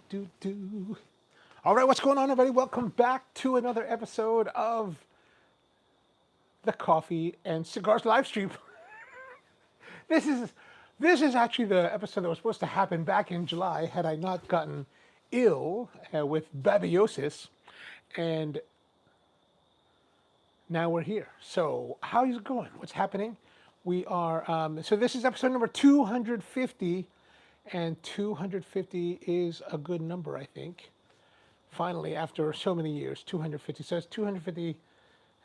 do. All right, what's going on, everybody? Welcome back to another episode of the Coffee and Cigars live stream. This is this is actually the episode that was supposed to happen back in July had I not gotten ill with babesiosis, and now we're here. So how is it going? What's happening? We are so this is episode number 250, and 250 is a good number, I think. Finally, after so many years, 250. So it's 250,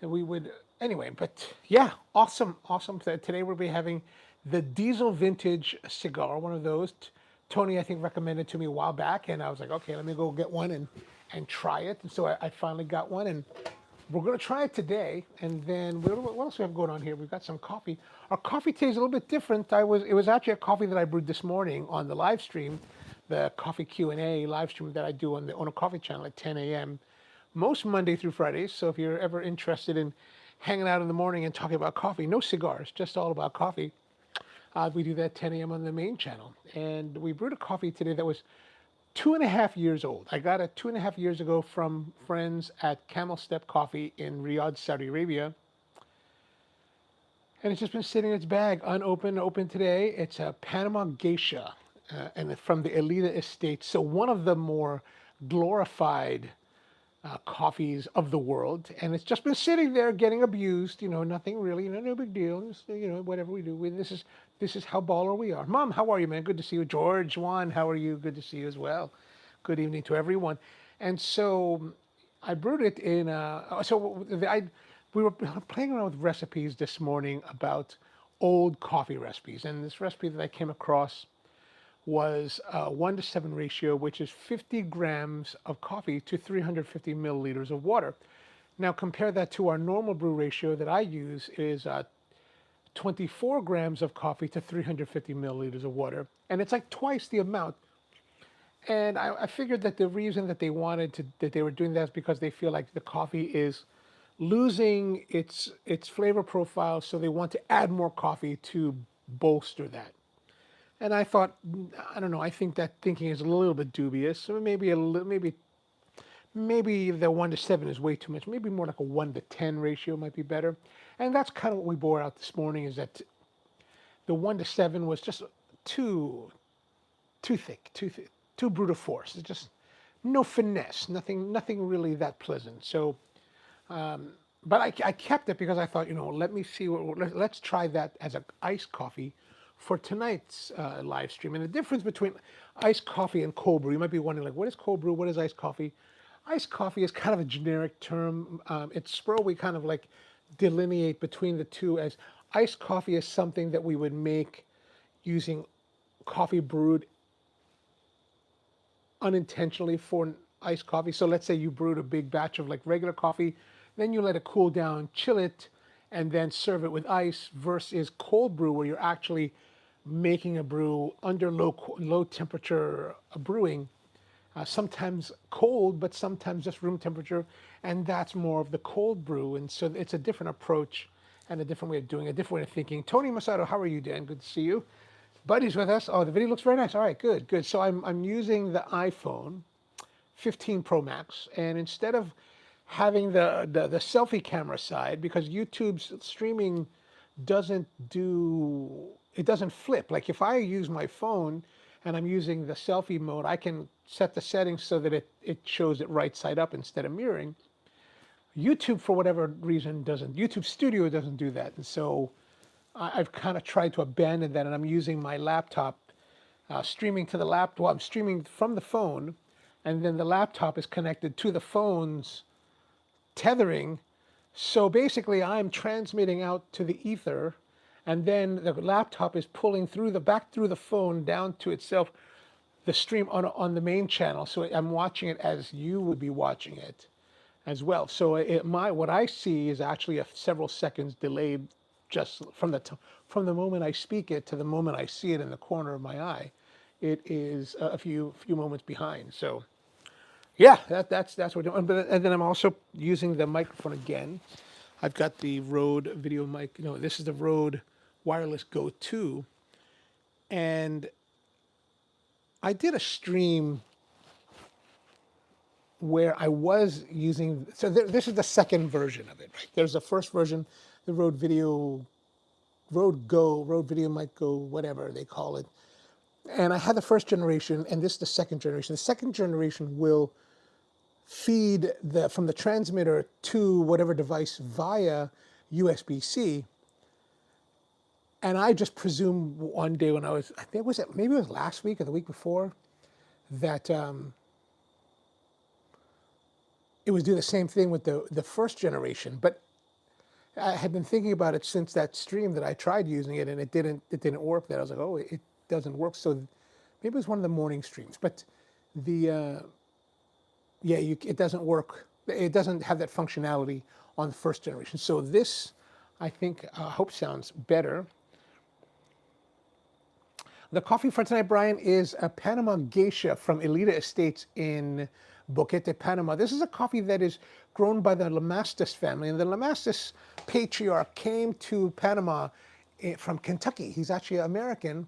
and we would anyway. But yeah, awesome. Today we'll be having the Diesel Vintage cigar, one of those. Tony, I think, recommended to me a while back, and I was like, okay, let me go get one and try it. And so I finally got one, and we're going to try it today. And then what else do we have going on here? We've got some coffee. Our coffee today is a little bit different. It was actually a coffee that I brewed this morning on the live stream, the coffee Q&A live stream that I do on the On a Coffee channel at 10 a.m. most Monday through Fridays. So if you're ever interested in hanging out in the morning and talking about coffee, no cigars, just all about coffee, we do that at 10 a.m. on the main channel. And we brewed a coffee today that was 2.5 years old. I got it 2.5 years ago from friends at Camel Coffee in Riyadh, Saudi Arabia. And it's just been sitting in its bag, unopened, open today. It's a Panama Geisha, and from the Elida estate. So one of the more glorified coffees of the world, and it's just been sitting there getting abused. Nothing really, no big deal. Just, whatever we do. This is how baller we are. Mom, how are you, man? Good to see you. George, Juan, how are you? Good to see you as well. Good evening to everyone. And so I brewed it in. We were playing around with recipes this morning about old coffee recipes, and this recipe that I came across was a 1-to-7 ratio, which is 50 grams of coffee to 350 milliliters of water. Now compare that to our normal brew ratio that I use is 24 grams of coffee to 350 milliliters of water, and it's like twice the amount. And I figured that the reason that they were doing that is because they feel like the coffee is losing its flavor profile, so they want to add more coffee to bolster that. And I thought, I don't know, I think that thinking is a little bit dubious. So maybe the 1-to-7 is way too much. Maybe more like a 1-to-10 ratio might be better. And that's kind of what we bore out this morning, is that the 1-to-7 was just too thick, too brute force. It's just no finesse, nothing really that pleasant. So, but I kept it because I thought, let me see let's try that as an iced coffee for tonight's live stream. And the difference between iced coffee and cold brew, you might be wondering, like, what is cold brew? What is iced coffee? Iced coffee is kind of a generic term. At Spro, we kind of like delineate between the two, as iced coffee is something that we would make using coffee brewed unintentionally for iced coffee. So let's say you brewed a big batch of like regular coffee, then you let it cool down, chill it, and then serve it with ice, versus cold brew, where you're actually making a brew under low temperature brewing, sometimes cold, but sometimes just room temperature, and that's more of the cold brew. And so it's a different approach and a different way of doing it, a different way of thinking. Tony Masato, how are you, Dan? Good to see you. Buddy's with us. Oh, the video looks very nice. All right, good. So I'm using the iPhone 15 Pro Max, and instead of having the selfie camera side, because YouTube's streaming doesn't flip. Like if I use my phone and I'm using the selfie mode, I can set the settings so that it shows it right side up instead of mirroring. YouTube, for whatever reason, doesn't. YouTube Studio doesn't do that. And so I've kind of tried to abandon that, and I'm using my laptop, streaming to the laptop. Well, I'm streaming from the phone, and then the laptop is connected to the phone's tethering. So basically, I'm transmitting out to the ether, and then the laptop is pulling back through the phone down to itself, the stream on the main channel. So I'm watching it as you would be watching it as well. So what I see is actually a several seconds delayed, just from the moment I speak it to the moment I see it in the corner of my eye. It is a few moments behind. So yeah, that's what we're doing. And then I'm also using the microphone again. I've got the Rode video mic. This is the Rode Wireless Go 2, and I did a stream where I was using, so this is the second version of it, right? There's the first version, the Road Video Mic Go, whatever they call it. And I had the first generation, and this is the second generation. The second generation will feed from the transmitter to whatever device via USB-C. And I just presumed one day when I think maybe it was last week or the week before, that it was doing the same thing with the first generation. But I had been thinking about it since that stream that I tried using it, and it didn't work. That I was like, oh, it doesn't work. So maybe it was one of the morning streams. But it doesn't work. It doesn't have that functionality on the first generation. So this, I think, hope sounds better. The coffee for tonight, Brian, is a Panama Geisha from Elida Estates in Boquete, Panama. This is a coffee that is grown by the Lamastus family. And the Lamastus patriarch came to Panama from Kentucky. He's actually American,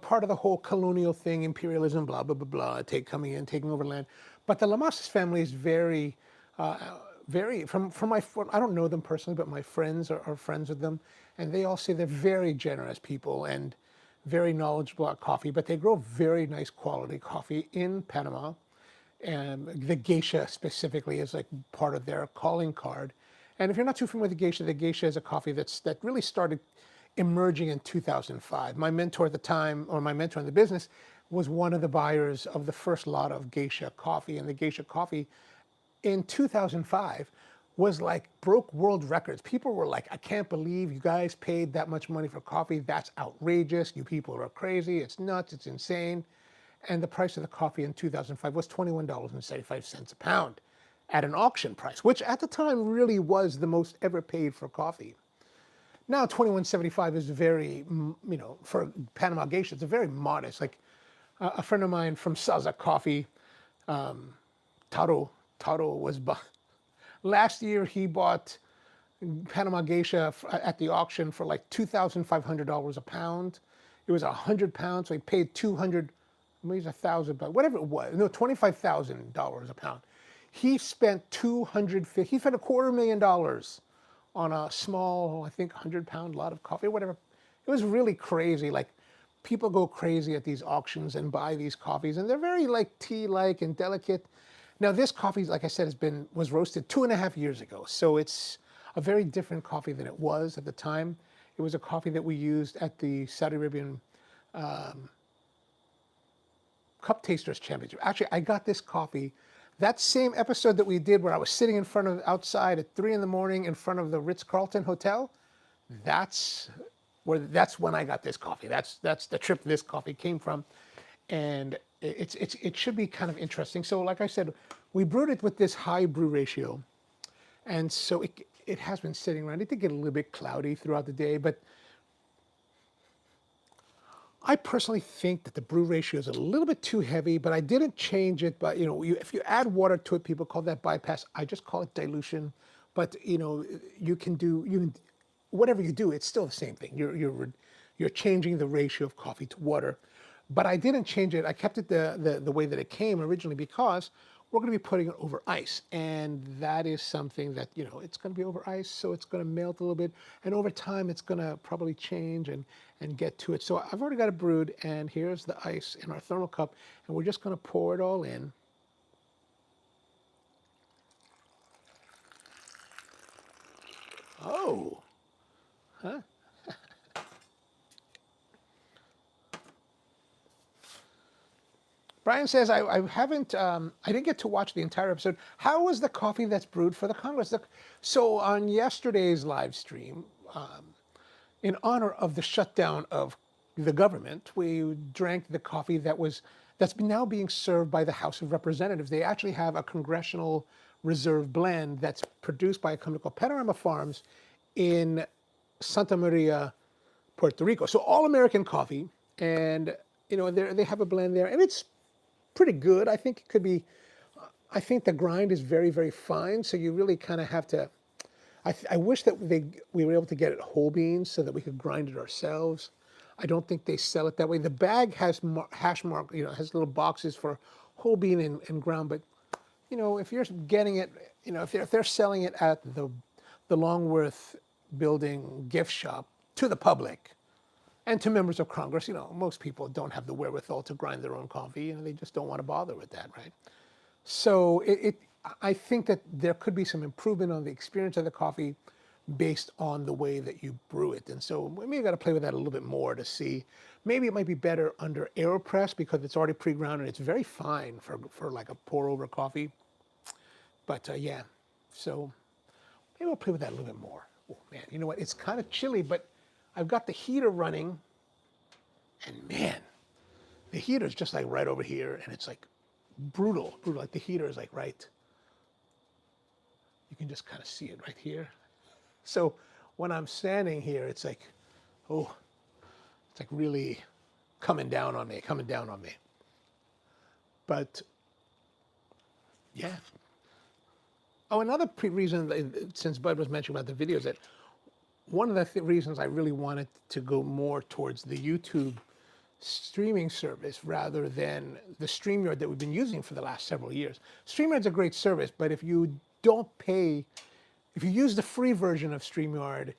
part of the whole colonial thing, imperialism, blah, blah, blah, blah, coming in, taking over land. But the Lamastus family is very, from my, I don't know them personally, but my friends are friends with them. And they all say they're very generous people and very knowledgeable about coffee, but they grow very nice quality coffee in Panama. And the geisha specifically is like part of their calling card. And if you're not too familiar with the geisha is a coffee that really started emerging in 2005. My mentor at the time, or my mentor in the business, was one of the buyers of the first lot of geisha coffee. And the geisha coffee in 2005 was like broke world records. People were like, I can't believe you guys paid that much money for coffee. That's outrageous. You people are crazy. It's nuts. It's insane. And the price of the coffee in 2005 was $21.75 a pound at an auction price, which at the time really was the most ever paid for coffee. Now $21.75 is very, for Panama Geisha, it's a very modest. Like a friend of mine from Saza Coffee, Taro was, last year he bought Panama Geisha at the auction for like $2,500 a pound. It was 100 pounds, so he paid 200, maybe $1,000, but whatever it was, no, $25,000 a pound. He spent he spent $250,000 on a small, I think, 100-pound lot of coffee, or whatever. It was really crazy. Like, people go crazy at these auctions and buy these coffees, and they're very like tea-like and delicate. Now, this coffee, like I said, was roasted 2.5 years ago, so it's a very different coffee than it was at the time. It was a coffee that we used at the Saudi Arabian Cup Tasters Championship. Actually, I got this coffee, that same episode that we did where I was sitting outside at 3 in the morning in front of the Ritz-Carlton Hotel. That's when I got this coffee. That's the trip this coffee came from. And it should be kind of interesting. So like I said, we brewed it with this high brew ratio. And so it has been sitting around. It did get a little bit cloudy throughout the day, but I personally think that the brew ratio is a little bit too heavy, but I didn't change it. But if you add water to it, people call that bypass. I just call it dilution. But you can whatever you do, it's still the same thing. You're changing the ratio of coffee to water. But I didn't change it. I kept it the way that it came originally because we're going to be putting it over ice. And that is something that, it's going to be over ice, so it's going to melt a little bit. And over time, it's going to probably change and get to it. So I've already got it brewed, and here's the ice in our thermal cup. And we're just going to pour it all in. Oh, huh? Brian says, I didn't get to watch the entire episode. How was the coffee that's brewed for the Congress? So on yesterday's live stream, in honor of the shutdown of the government, we drank the coffee that's now being served by the House of Representatives. They actually have a congressional reserve blend that's produced by a company called Panorama Farms in Santa Maria, Puerto Rico. So all American coffee, and they have a blend there, and it's pretty good. I think it could be, I think the grind is very, very fine. So you really kind of have to, I wish that we were able to get it whole beans so that we could grind it ourselves. I don't think they sell it that way. The bag has hash mark, has little boxes for whole bean and ground, but if you're getting it, if they're selling it at the Longworth Building gift shop to the public and to members of Congress, most people don't have the wherewithal to grind their own coffee, they just don't want to bother with that, right? So I think that there could be some improvement on the experience of the coffee based on the way that you brew it. And so maybe you got to play with that a little bit more to see. Maybe it might be better under AeroPress because it's already pre-ground and it's very fine for like a pour over coffee. But yeah, so maybe I'll play with that a little bit more. Oh man, you know what? It's kind of chilly, but I've got the heater running, and man, the heater is just like right over here, and it's like brutal. Like the heater is like right. You can just kind of see it right here. So when I'm standing here, it's like, oh, it's like really coming down on me. But yeah. Oh, another reason, since Bud was mentioning about the videos, that one of the reasons I really wanted to go more towards the YouTube streaming service rather than the StreamYard that we've been using for the last several years. StreamYard's a great service, but if you don't pay, if you use the free version of StreamYard,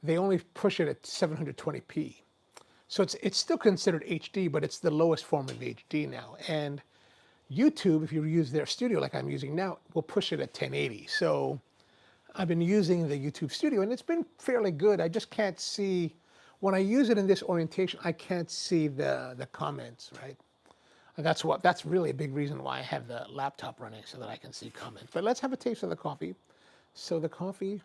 they only push it at 720p. So it's still considered HD, but it's the lowest form of HD now. And YouTube, if you use their studio like I'm using now, will push it at 1080. So I've been using the YouTube studio and it's been fairly good. I just can't see, when I use it in this orientation, I can't see the comments, right? And that's really a big reason why I have the laptop running so that I can see comments. But let's have a taste of the coffee. So the coffee,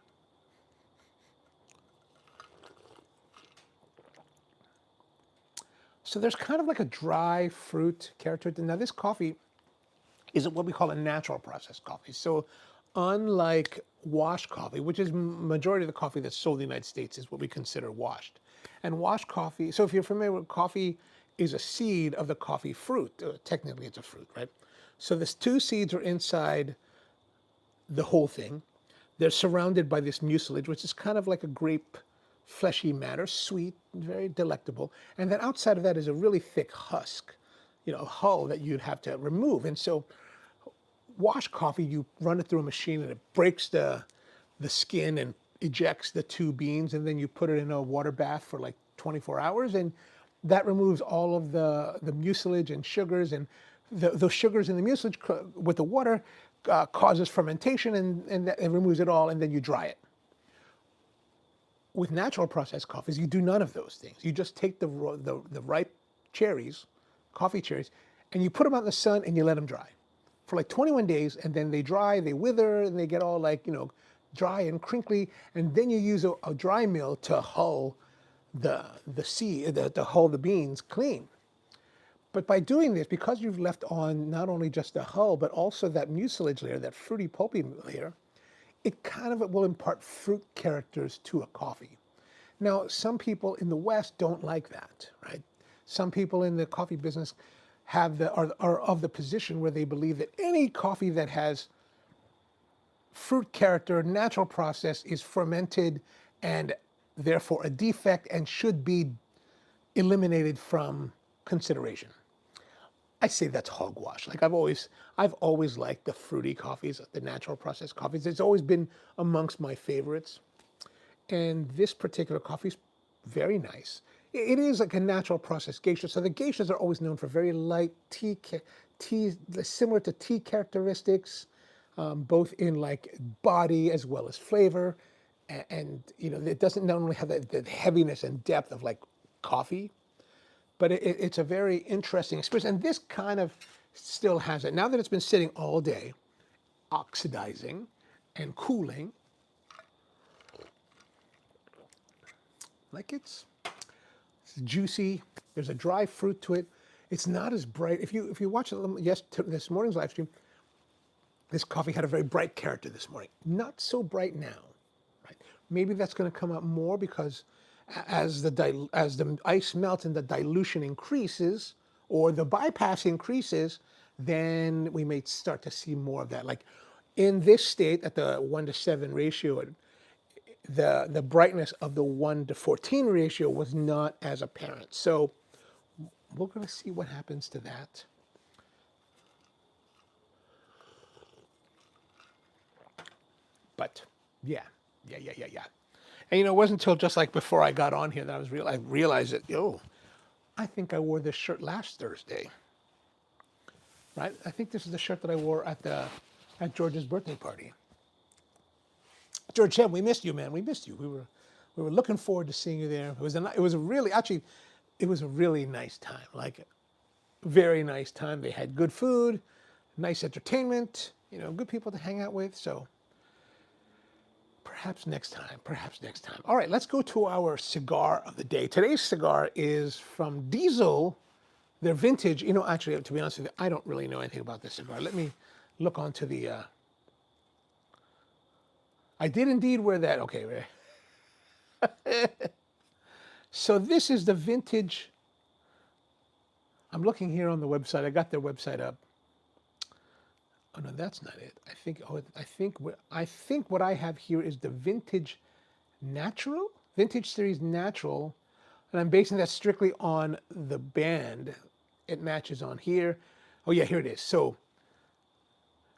so there's kind of like a dry fruit character. Now this coffee is what we call a natural processed coffee. So unlike washed coffee, which is majority of the coffee that's sold in the United States is what we consider washed. And washed coffee, so if you're familiar with coffee, is a seed of the coffee fruit. Technically it's a fruit, right? So the two seeds are inside the whole thing. They're surrounded by this mucilage, which is kind of like a grape fleshy matter, sweet, very delectable. And then outside of that is a really thick husk, hull that you'd have to remove. And so washed coffee, you run it through a machine and it breaks the skin and ejects the two beans, and then you put it in a water bath for like 24 hours, and that removes all of the mucilage and sugars, and those sugars in the mucilage with the water causes fermentation, and it removes it all, and then you dry it. With natural processed coffees, you do none of those things. You just take the ripe cherries, coffee cherries, and you put them out in the sun and you let them dry for like 21 days, and then they dry, they wither, and they get all like, dry and crinkly, and then you use a dry mill to hull the seed, to hull the beans clean. But by doing this, because you've left on not only just the hull, but also that mucilage layer, that fruity pulpy layer, it kind of will impart fruit characters to a coffee. Now, some people in the West don't like that, right? Some people in the coffee business are of the position where they believe that any coffee that has fruit character, natural process, is fermented and therefore a defect and should be eliminated from consideration. I say that's hogwash. Like I've always liked the fruity coffees, the natural processed coffees. It's always been amongst my favorites. And this particular coffee is very nice. It is like a natural processed geisha. So the geishas are always known for very light tea, similar to tea characteristics, both in like body as well as flavor. And it doesn't not only have the heaviness and depth of like coffee, but it's a very interesting experience. And this kind of still has it. Now that it's been sitting all day, oxidizing and cooling, like it's juicy. There's a dry fruit to it. It's not as bright. If you watch this morning's live stream, this coffee had a very bright character this morning. Not so bright now, right? Maybe that's going to come out more because as the ice melts and the dilution increases, or the bypass increases, then we may start to see more of that. Like in this state, at the 1:7 ratio, the brightness of the 1:14 ratio was not as apparent. So we're going to see what happens to that. But yeah, yeah. And you know, it wasn't until just like before I got on here that I realized that, I think I wore this shirt last Thursday, right? I think this is the shirt that I wore at George's birthday party. George, we missed you, man. We missed you. We were looking forward to seeing you there. It was a really actually, it was a really nice time. Like, very nice time. They had good food, nice entertainment. Good people to hang out with. So perhaps next time. Perhaps next time. All right, let's go to our cigar of the day. Today's cigar is from Diesel. They're vintage. Actually, to be honest with you, I don't really know anything about this cigar. Let me look onto the. I did indeed wear that. Okay. So this is the vintage. I'm looking here on the website. I got their website up. Oh no, that's not it. I think what I have here is the vintage series natural, and I'm basing that strictly on the band. It matches on here. Oh yeah, here it is. So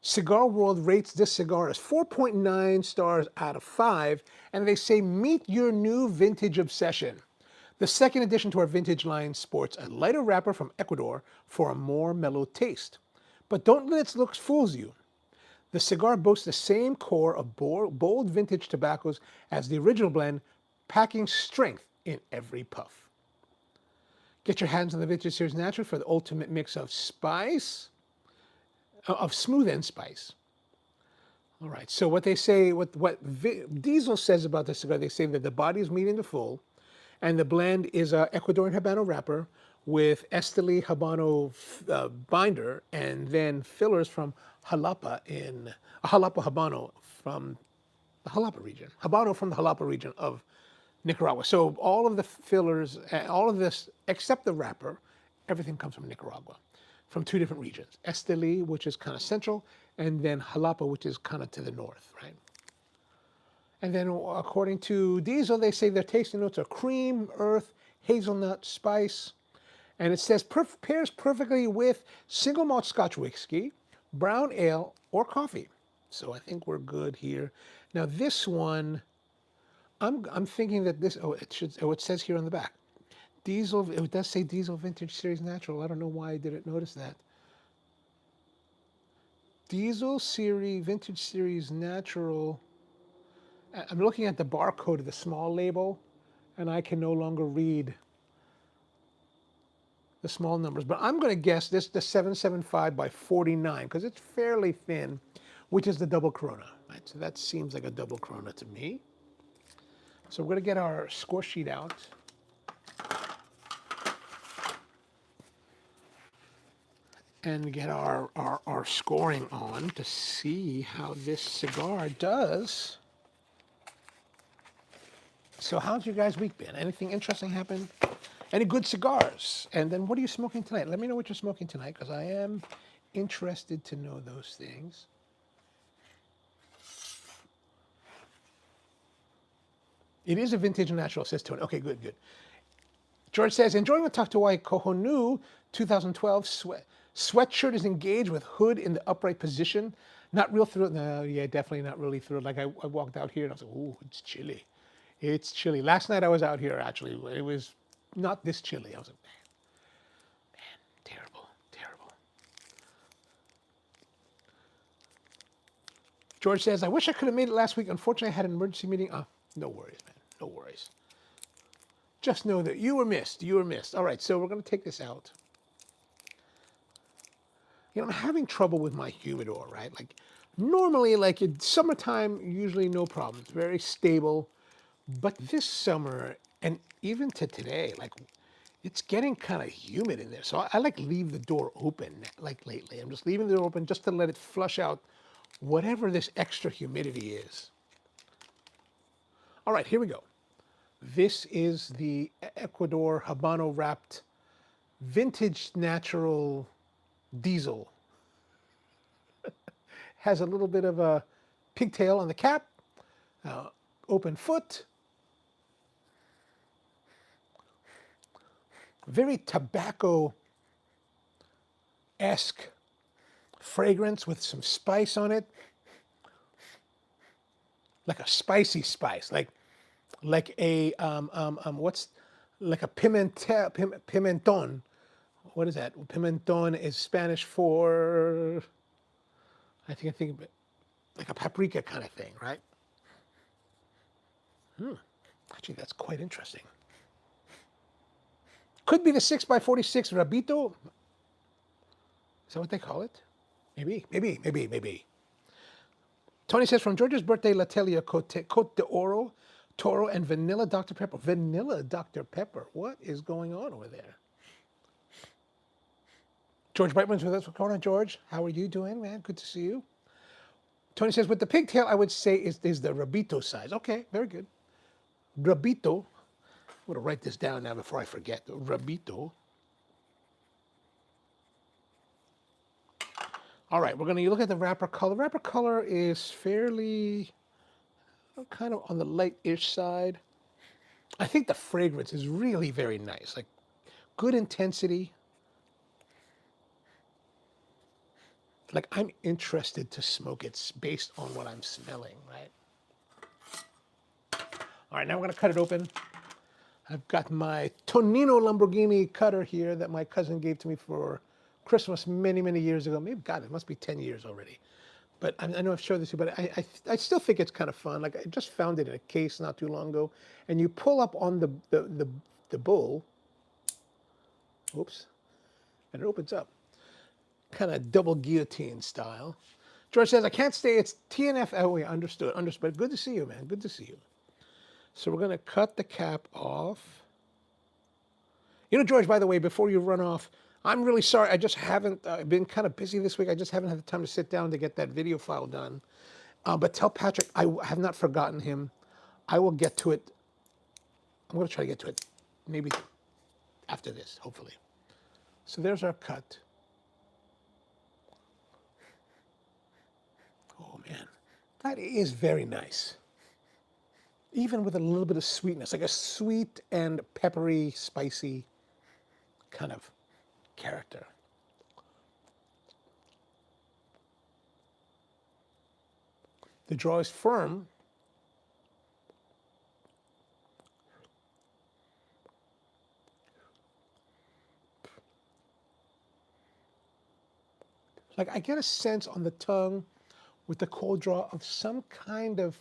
Cigar World rates this cigar as 4.9 stars out of 5, and they say meet your new vintage obsession. The second addition to our vintage line sports a lighter wrapper from Ecuador for a more mellow taste. But don't let its looks fool you. The cigar boasts the same core of bold vintage tobaccos as the original blend, packing strength in every puff. Get your hands on the Vintage Series Natural for the ultimate mix of smooth and spice. All right, so what they say, Diesel says about the cigar, they say that the body is medium to full, and the blend is a Ecuadorian Habano wrapper with Esteli Habano binder, and then fillers from Jalapa Habano from the Jalapa region. Habano from the Jalapa region of Nicaragua. So all of the fillers, all of this, except the wrapper, everything comes from Nicaragua, from two different regions. Esteli, which is kind of central, and then Jalapa, which is kind of to the north, right? And then according to Diesel, they say their tasting notes are cream, earth, hazelnut, spice. And it says pairs perfectly with single malt Scotch whiskey, brown ale, or coffee. So I think we're good here. Now this one, I'm thinking that this, it says here on the back. Diesel, it does say Diesel Vintage Series Natural. I don't know why I didn't notice that. Diesel Series, Vintage Series Natural. I'm looking at the barcode of the small label, and I can no longer read the small numbers. But I'm going to guess this the 775 by 49, because it's fairly thin, which is the double Corona. Right? So that seems like a double Corona to me. So we're going to get our score sheet out. And get our scoring on to see how this cigar does. So how's your guys' week been? Anything interesting happened? Any good cigars? And then what are you smoking tonight? Let me know what you're smoking tonight, because I am interested to know those things. It is a vintage natural, says Tony. Okay, good. George says, enjoying a Taktuai Kohonu 2012 sweatshirt is engaged with hood in the upright position. Not real thrilled. No, yeah, definitely not really thrilled. Like I walked out here and I was like, ooh, it's chilly. It's chilly. Last night I was out here, actually. It was not this chilly. I was like, man, terrible. George says, I wish I could have made it last week. Unfortunately, I had an emergency meeting. Oh, no worries, man. No worries. Just know that you were missed. All right, so we're going to take this out. I'm having trouble with my humidor, right? Like, normally, like in summertime, usually no problems. Very stable. But this summer, and even to today, like, it's getting kind of humid in there. So I like leave the door open, like lately. I'm just leaving the door open just to let it flush out whatever this extra humidity is. All right, here we go. This is the Ecuador Habano wrapped vintage natural Diesel. Has a little bit of a pigtail on the cap, open foot, very tobacco-esque fragrance with some spice on it. like a spicy spice, like a what's like a pimenton. What is that? Pimenton is Spanish for I think like a paprika kind of thing, right? Actually, that's quite interesting. Could be the 6x46 Rabito. Is that what they call it? Maybe. Tony says, from George's birthday, Latelia, Cote de Oro, Toro, and Vanilla Dr. Pepper. Vanilla Dr. Pepper. What is going on over there? George Brightman's with us. What's going on, George? How are you doing, man? Good to see you. Tony says, with the pigtail, I would say is the Rabito size. Okay, very good. Rabito. I'm going to write this down now before I forget. Rabito. All right, we're going to look at the wrapper color. Wrapper color is fairly kind of on the light-ish side. I think the fragrance is really very nice, like good intensity. Like I'm interested to smoke it based on what I'm smelling, right? All right, now we're gonna cut it open. I've got my Tonino Lamborghini cutter here that my cousin gave to me for Christmas many, many years ago. Maybe, God, it must be 10 years already. But I know I've showed this to you, but I still think it's kind of fun. Like I just found it in a case not too long ago, and you pull up on the bowl. Oops, and it opens up, kind of double guillotine style. George says, I can't stay. It's TNF. Oh, yeah, understood. Understood. Good to see you, man. Good to see you. So we're going to cut the cap off. You know, George, by the way, before you run off, I'm really sorry. I just haven't been kind of busy this week. I just haven't had the time to sit down to get that video file done. But tell Patrick I have not forgotten him. I will get to it. I'm going to try to get to it maybe after this, hopefully. So there's our cut. Oh, man. That is very nice. Even with a little bit of sweetness, like a sweet and peppery, spicy kind of character. The draw is firm. Like I get a sense on the tongue with the cold draw of some kind of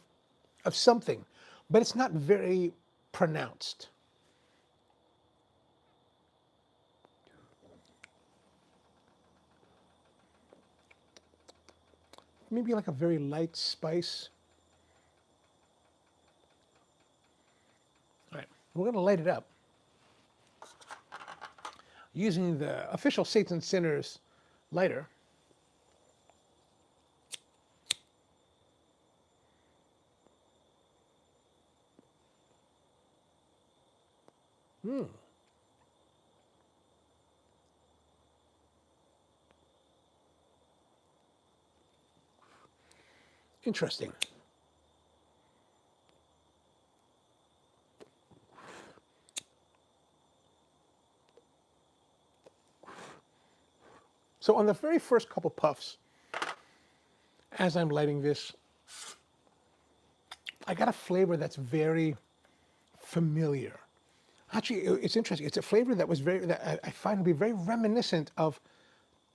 something, but it's not very pronounced. Maybe like a very light spice. All right, we're going to light it up using the official Saints and Sinners lighter. Interesting. So on the very first couple puffs, as I'm lighting this, I got a flavor that's very familiar. Actually, it's interesting. It's a flavor that was that I find to be very reminiscent of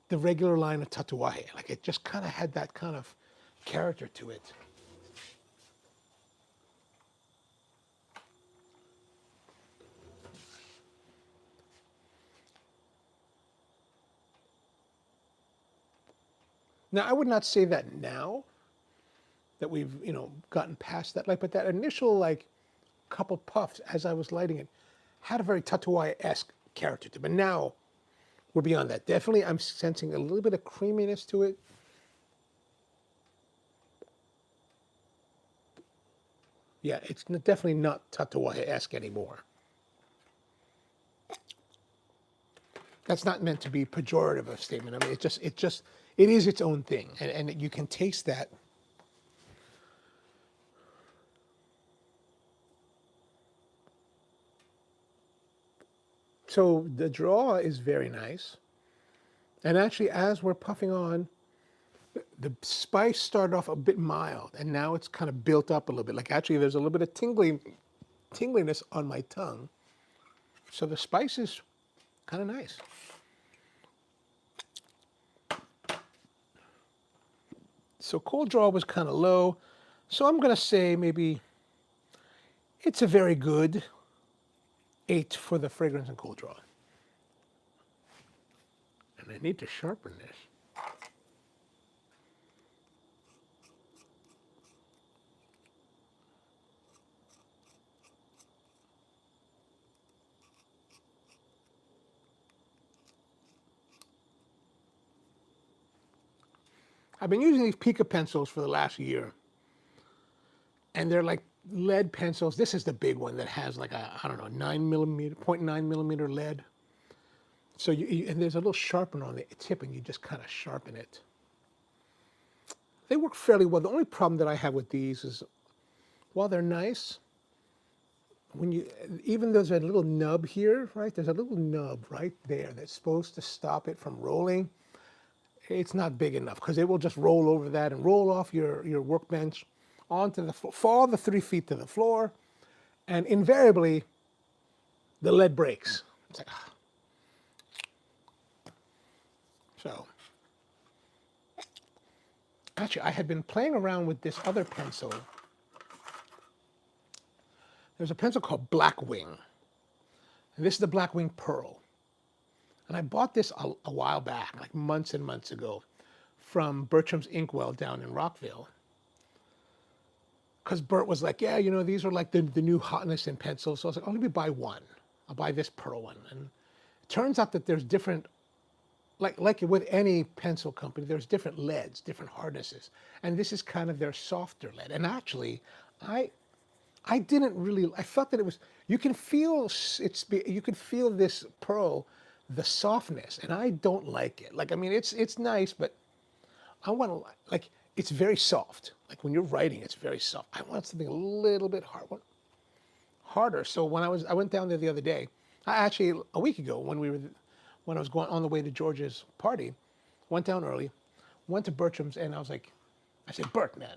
the regular line of Tatuaje. Like it just kind of had that kind of character to it. Now, I would not say that now that we've, gotten past that light, but that initial like couple puffs as I was lighting it had a very Tatuaje-esque character to it. But now we're beyond that. Definitely, I'm sensing a little bit of creaminess to it. Yeah, it's definitely not Tatuaje-esque anymore. That's not meant to be pejorative of a statement. I mean, it is its own thing, and you can taste that. So the draw is very nice. And actually, as we're puffing on, The spice started off a bit mild, and now it's kind of built up a little bit. Like actually, there's a little bit of tingliness on my tongue. So the spice is kind of nice. So cold draw was kind of low. So I'm going to say maybe it's a very good 8 for the fragrance and cold draw. And I need to sharpen this. I've been using these Pica pencils for the last year. And they're like lead pencils. This is the big one that has like a, I don't know, 9mm, 0.9mm lead. So and there's a little sharpener on the tip, and you just kind of sharpen it. They work fairly well. The only problem that I have with these is, while they're nice, when you, even there's a little nub here, right? There's a little nub right there that's supposed to stop it from rolling. It's not big enough because it will just roll over that and roll off your workbench onto the floor, fall the 3 feet to the floor, and invariably the lead breaks. It's like, ah. So, actually, I had been playing around with this other pencil. There's a pencil called Blackwing, and this is the Blackwing Pearl. And I bought this a while back, like months and months ago, from Bertram's Inkwell down in Rockville. Because Bert was like, yeah, you know, these are like the new hotness in pencils. So I was like, oh, let me buy one. I'll buy this Pearl one. And it turns out that there's different, like with any pencil company, there's different leads, different hardnesses. And this is kind of their softer lead. And actually, I didn't really, I felt that it was, you can feel this Pearl, the softness, and I don't like it. Like, I mean, it's nice, but I want to, like, it's very soft. Like when you're writing, it's very soft. I want something a little bit harder. So when I went down there the other day, I actually, a week ago when I was going on the way to George's party, went down early, went to Bertram's, and I said, Bert, man,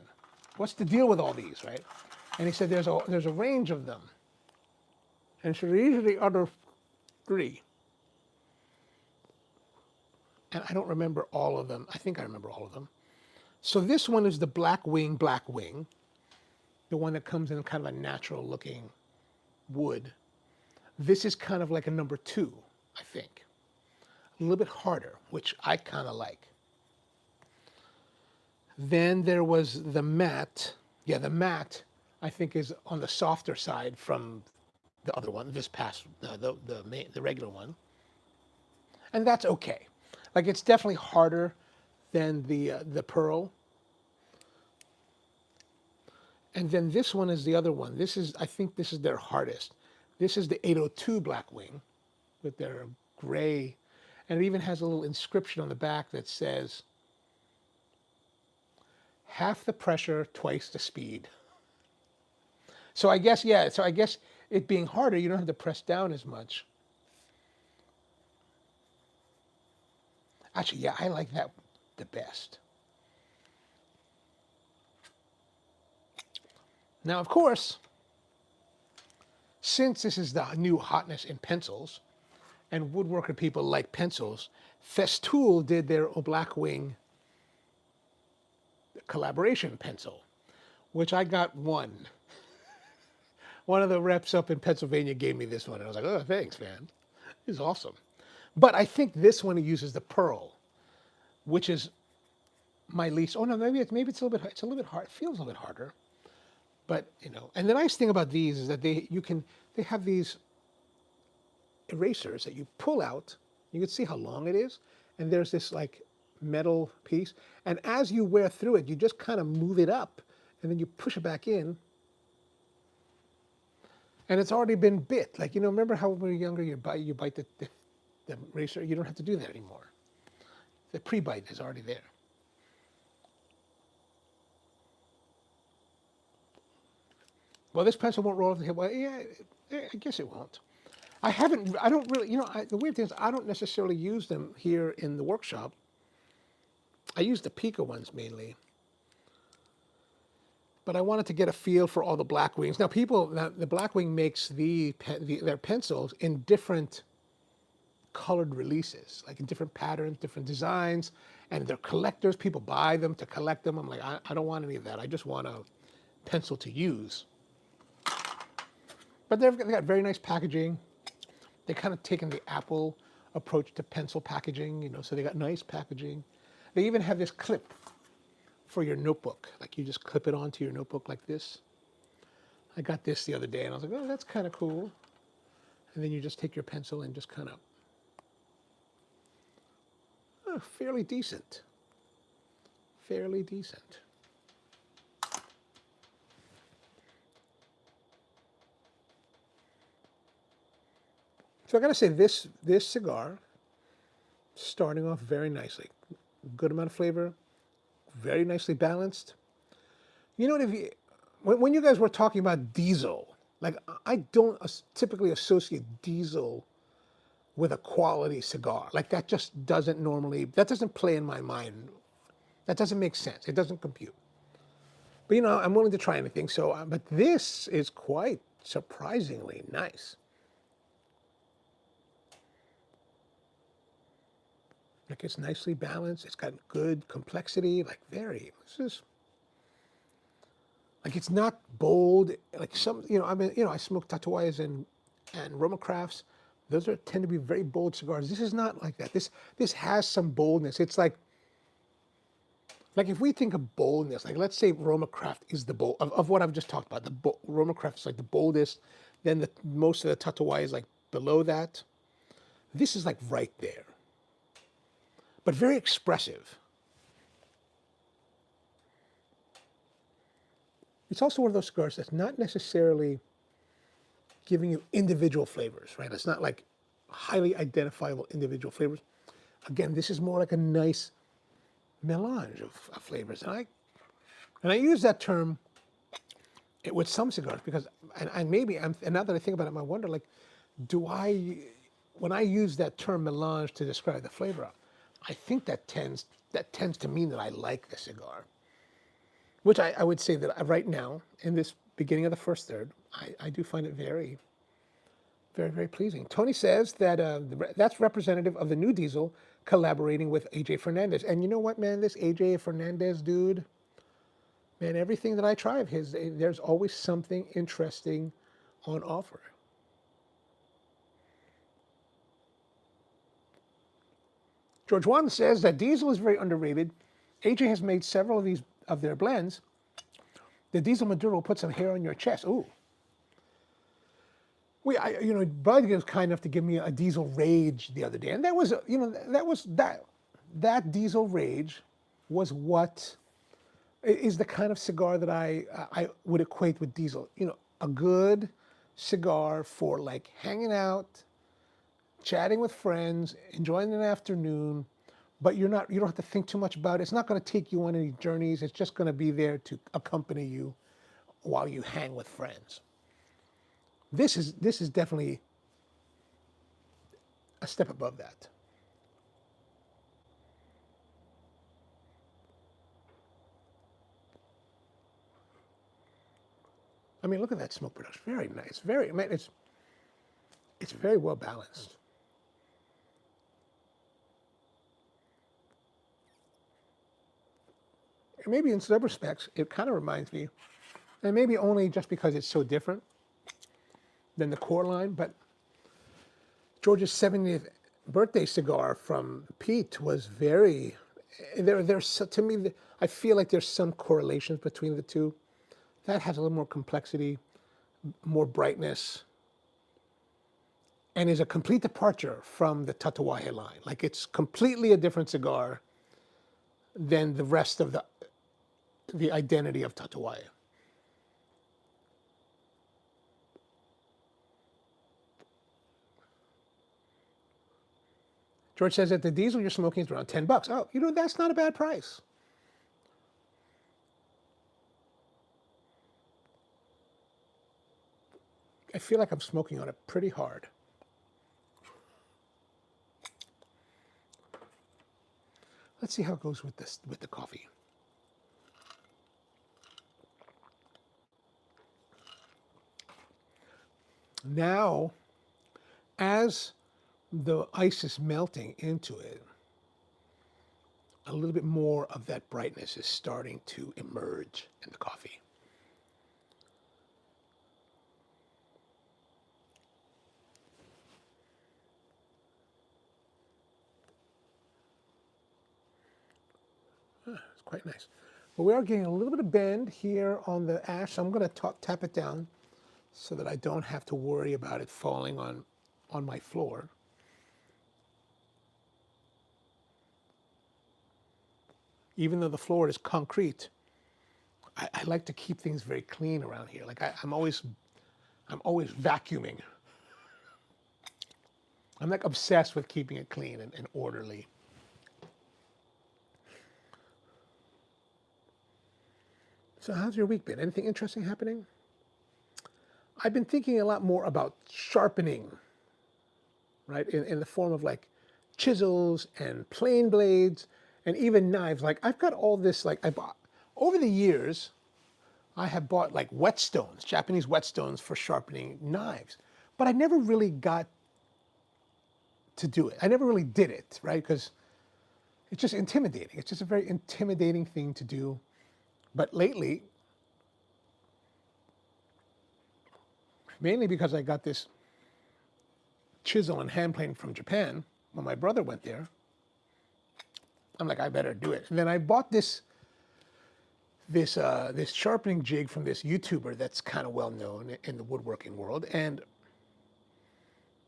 what's the deal with all these, right? And he said, there's a range of them. And so these are the other 3. And I don't remember all of them. I think I remember all of them. So this one is the Blackwing, the one that comes in kind of a natural looking wood. This is kind of like a number 2, I think. A little bit harder, which I kind of like. Then there was the matte. Yeah, the matte, I think, is on the softer side from the other one, the regular one. And that's okay. Like, it's definitely harder than the Pearl. And then this one is the other one. I think this is their hardest. This is the 802 Blackwing with their gray, and it even has a little inscription on the back that says, half the pressure, twice the speed. So I guess, yeah, it being harder, you don't have to press down as much. Actually, yeah, I like that the best. Now, of course, since this is the new hotness in pencils, and woodworker people like pencils, Festool did their Blackwing collaboration pencil, which I got one. One of the reps up in Pennsylvania gave me this one, and I was like, oh, thanks, man. It's awesome. But I think this one uses the Pearl, which is my least. Oh no, maybe it's a little bit hard. It feels a little bit harder. But, you know, and the nice thing about these is that they have these erasers that you pull out. You can see how long it is, and there's this like metal piece, and as you wear through it, you just kind of move it up, and then you push it back in, and it's already been bit. Like, you know, remember how when you're younger, you bite the eraser? You don't have to do that anymore. The pre-bite is already there. Well, this pencil won't roll off the table. Well, yeah, I guess it won't. I don't really, you know, the weird thing is I don't necessarily use them here in the workshop. I use the Pico ones mainly. But I wanted to get a feel for all the Blackwings. Now, the Blackwing makes their pencils in different colored releases, like in different patterns, different designs, and they're collectors. People buy them to collect them. I'm like, I don't want any of that. I just want a pencil to use. But they got very nice packaging. They kind of taken the Apple approach to pencil packaging, so they got nice packaging. They even have this clip for your notebook. Like you just clip it onto your notebook like this. I got this the other day and I was like, oh, that's kind of cool. And then you just take your pencil and just kind of, fairly decent. Fairly decent. So I got to say, this cigar, starting off very nicely. Good amount of flavor, very nicely balanced. You know what, when you guys were talking about diesel, like I don't typically associate diesel with a quality cigar. Like that just that doesn't play in my mind. That doesn't make sense. It doesn't compute. But I'm willing to try anything. So, but this is quite surprisingly nice. Like it's nicely balanced. It's got good complexity. Like like it's not bold. Like I smoke Tatuayas and Roma Crafts. Those tend to be very bold cigars. This is not like that. This has some boldness. It's like if we think of boldness, like let's say Roma Craft is the bold of what I've just talked about. Roma Craft is like the boldest. Then most of the Tatuaya is like below that. This is like right there, but very expressive. It's also one of those cigars that's not necessarily giving you individual flavors, right? It's not like highly identifiable individual flavors. Again, this is more like a nice melange of flavors. And I use that term with some cigars because, and now that I think about it, I wonder, like, when I use that term melange to describe the flavor, I think that tends to mean that I like the cigar. Which I would say that right now, in this beginning of the first third, I do find it very, very, very pleasing. Tony says that that's representative of the new diesel collaborating with AJ Fernandez. And you know what, man? This AJ Fernandez dude, man, everything that I try of his, there's always something interesting on offer. George Juan says that diesel is very underrated. AJ has made several of their blends. The diesel Maduro put some hair on your chest. Ooh. Bud was kind enough to give me a diesel rage the other day, and that diesel rage was what is the kind of cigar that I would equate with diesel. A good cigar for like hanging out, chatting with friends, enjoying an afternoon, but you don't have to think too much about it. It's not going to take you on any journeys. It's just going to be there to accompany you while you hang with friends. This is definitely a step above that. I mean, look at that smoke production. Very nice. It's very well balanced. And maybe in some respects, it kind of reminds me, and maybe only just because it's so different than the core line, but George's 70th birthday cigar from Pete was very, to me, I feel like there's some correlations between the two. That has a little more complexity, more brightness, and is a complete departure from the Tatuaje line. Like it's completely a different cigar than the rest of the identity of Tatuaje. George says that the diesel you're smoking is around $10. Oh, that's not a bad price. I feel like I'm smoking on it pretty hard. Let's see how it goes with this with the coffee. Now, as the ice is melting into it, a little bit more of that brightness is starting to emerge in the coffee. It's quite nice. But we are getting a little bit of bend here on the ash. So I'm going to tap it down so that I don't have to worry about it falling on my floor. Even though the floor is concrete, I like to keep things very clean around here. Like I'm always vacuuming. I'm like obsessed with keeping it clean and orderly. So how's your week been? Anything interesting happening? I've been thinking a lot more about sharpening, right? In the form of like chisels and plane blades and even knives. Like I've got all this, like I bought, over the years, I have bought like whetstones, Japanese whetstones for sharpening knives. But I never really got to do it. I never really did it, right? Because it's just intimidating. It's just a very intimidating thing to do. But lately, mainly because I got this chisel and hand plane from Japan when my brother went there, I'm like, I better do it. And then I bought this sharpening jig from this YouTuber that's kind of well known in the woodworking world, and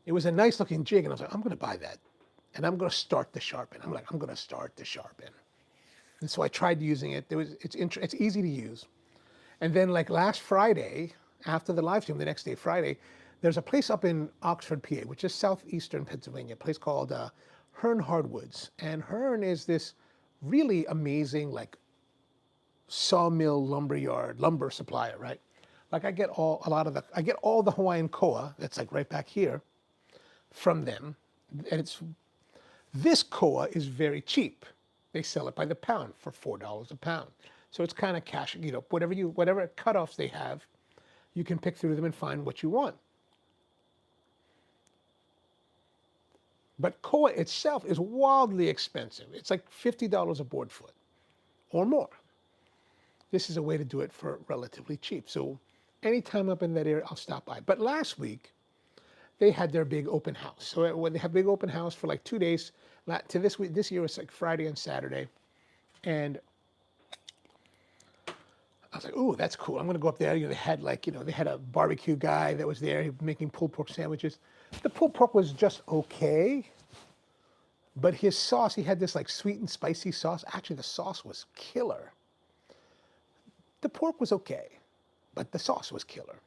it was a nice looking jig, and I was like, I'm going to buy that, and I'm going to start to sharpen. I'm going to start to sharpen. And so I tried using it. It's easy to use. And then like last Friday, after the live stream, the next day, Friday, there's a place up in Oxford, PA, which is southeastern Pennsylvania, a place called Hearn Hardwoods. And Hearn is this really amazing like sawmill lumberyard lumber supplier, right? Like I get all the Hawaiian koa that's like right back here from them, and this koa is very cheap. They sell it by the pound for $4 a pound. So it's kind of cash, whatever cutoffs they have, you can pick through them and find what you want. But koa itself is wildly expensive. It's like $50 a board foot or more. This is a way to do it for relatively cheap. So anytime up in that area, I'll stop by. But last week, they had their big open house. So when they have big open house for like 2 days, to this week, this year was like Friday and Saturday. And I was like, ooh, that's cool. I'm going to go up there. They had they had a barbecue guy that was there making pulled pork sandwiches. The pulled pork was just okay. But his sauce, he had this like sweet and spicy sauce. Actually, the sauce was killer. The pork was okay, but the sauce was killer.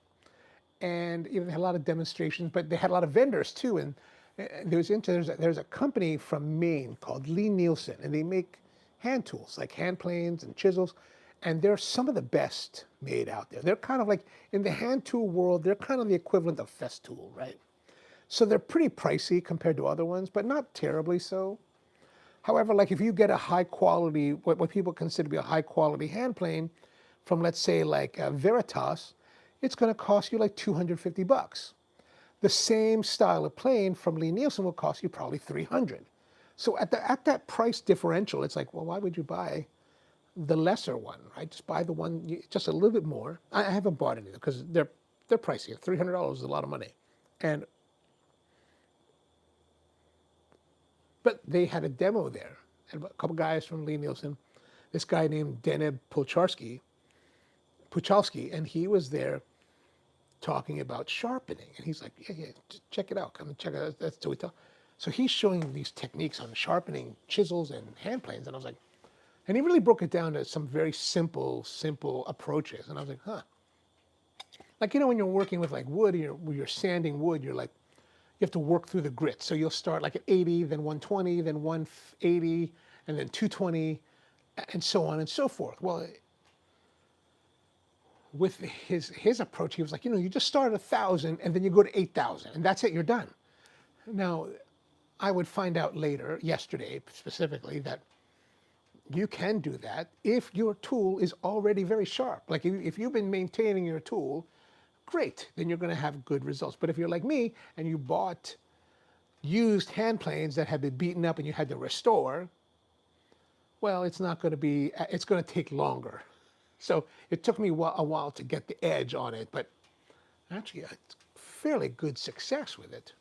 And they had a lot of demonstrations, but they had a lot of vendors too. And there's a company from Maine called Lee Nielsen, and they make hand tools like hand planes and chisels, and they're some of the best made out there. They're kind of like in the hand tool world, they're kind of the equivalent of Festool, right? So they're pretty pricey compared to other ones, but not terribly so. However, like if you get a high quality, what people consider to be a high quality hand plane from, let's say, like Veritas, it's going to cost you like $250. The same style of plane from Lee Nielsen will cost you probably $300. So at that price differential, it's like, well, why would you buy the lesser one, right? Just buy the one just a little bit more. I haven't bought any because they're pricey. $300 is a lot of money, but they had a demo there, and a couple guys from Lee Nielsen, this guy named Deneb Puchalski, and he was there talking about sharpening. And he's like, yeah, check it out. Come and check it out. That's what we talk. So he's showing these techniques on sharpening chisels and hand planes. And I was like, and he really broke it down to some very simple approaches. And I was like, huh. Like, when you're working with like wood, when you're sanding wood, you're like, you have to work through the grit. So you'll start like at 80, then 120, then 180, and then 220, and so on and so forth. Well, with his approach, he was like, you just start at 1,000 and then you go to 8,000 and that's it, you're done. Now, I would find out later, yesterday specifically, that you can do that if your tool is already very sharp. Like if you've been maintaining your tool, great, then you're going to have good results. But if you're like me and you bought used hand planes that had been beaten up and you had to restore, well, it's not going to be, it's going to take longer. So it took me a while to get the edge on it, but actually I had fairly good success with it.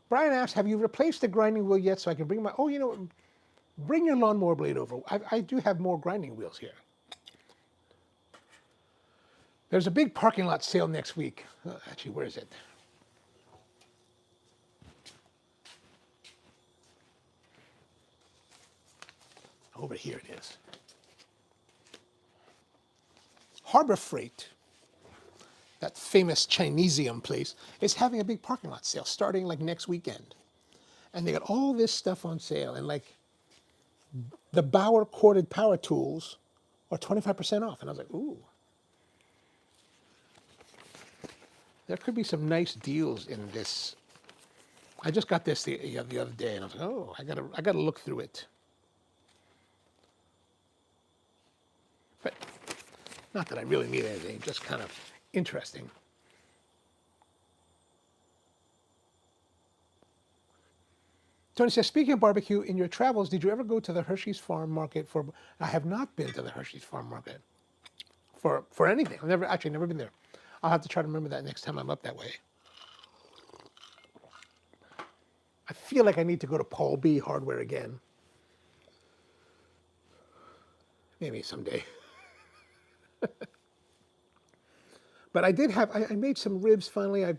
Brian asks, have you replaced the grinding wheel yet so I can bring my, oh, you know, bring your lawnmower blade over. I do have more grinding wheels here. There's a big parking lot sale next week. Actually, where is it? Over here it is. Harbor Freight, that famous Chinesium place, is having a big parking lot sale starting like next weekend. And they got all this stuff on sale. And like the Bauer corded power tools are 25% off. And I was like, ooh. There could be some nice deals in this. I just got this the other day, and I was like, oh, I gotta look through it. But not that I really need anything, just kind of interesting. Tony says, speaking of barbecue, in your travels, did you ever go to the Hershey's Farm Market for? I have not been to the Hershey's Farm Market for anything. I've never been there. I'll have to try to remember that next time I'm up that way. I feel like I need to go to Paul B. Hardware again. Maybe someday. But I did have, I made some ribs finally. I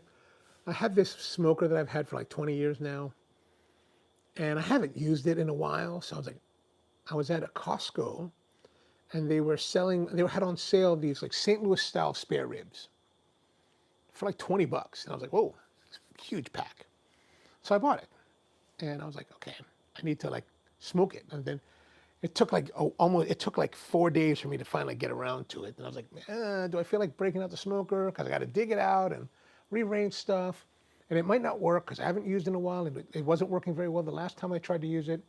have this smoker that I've had for like 20 years now. And I haven't used it in a while. So I was at a Costco and they had on sale these like St. Louis style spare ribs for like 20 bucks. And I was like, whoa, it's a huge pack. So I bought it. And I was like, okay, I need to like smoke it. And then it took like it took like 4 days for me to finally get around to it. And I was like, do I feel like breaking out the smoker? Because I got to dig it out and rearrange stuff. And it might not work because I haven't used it in a while. And it wasn't working very well the last time I tried to use it.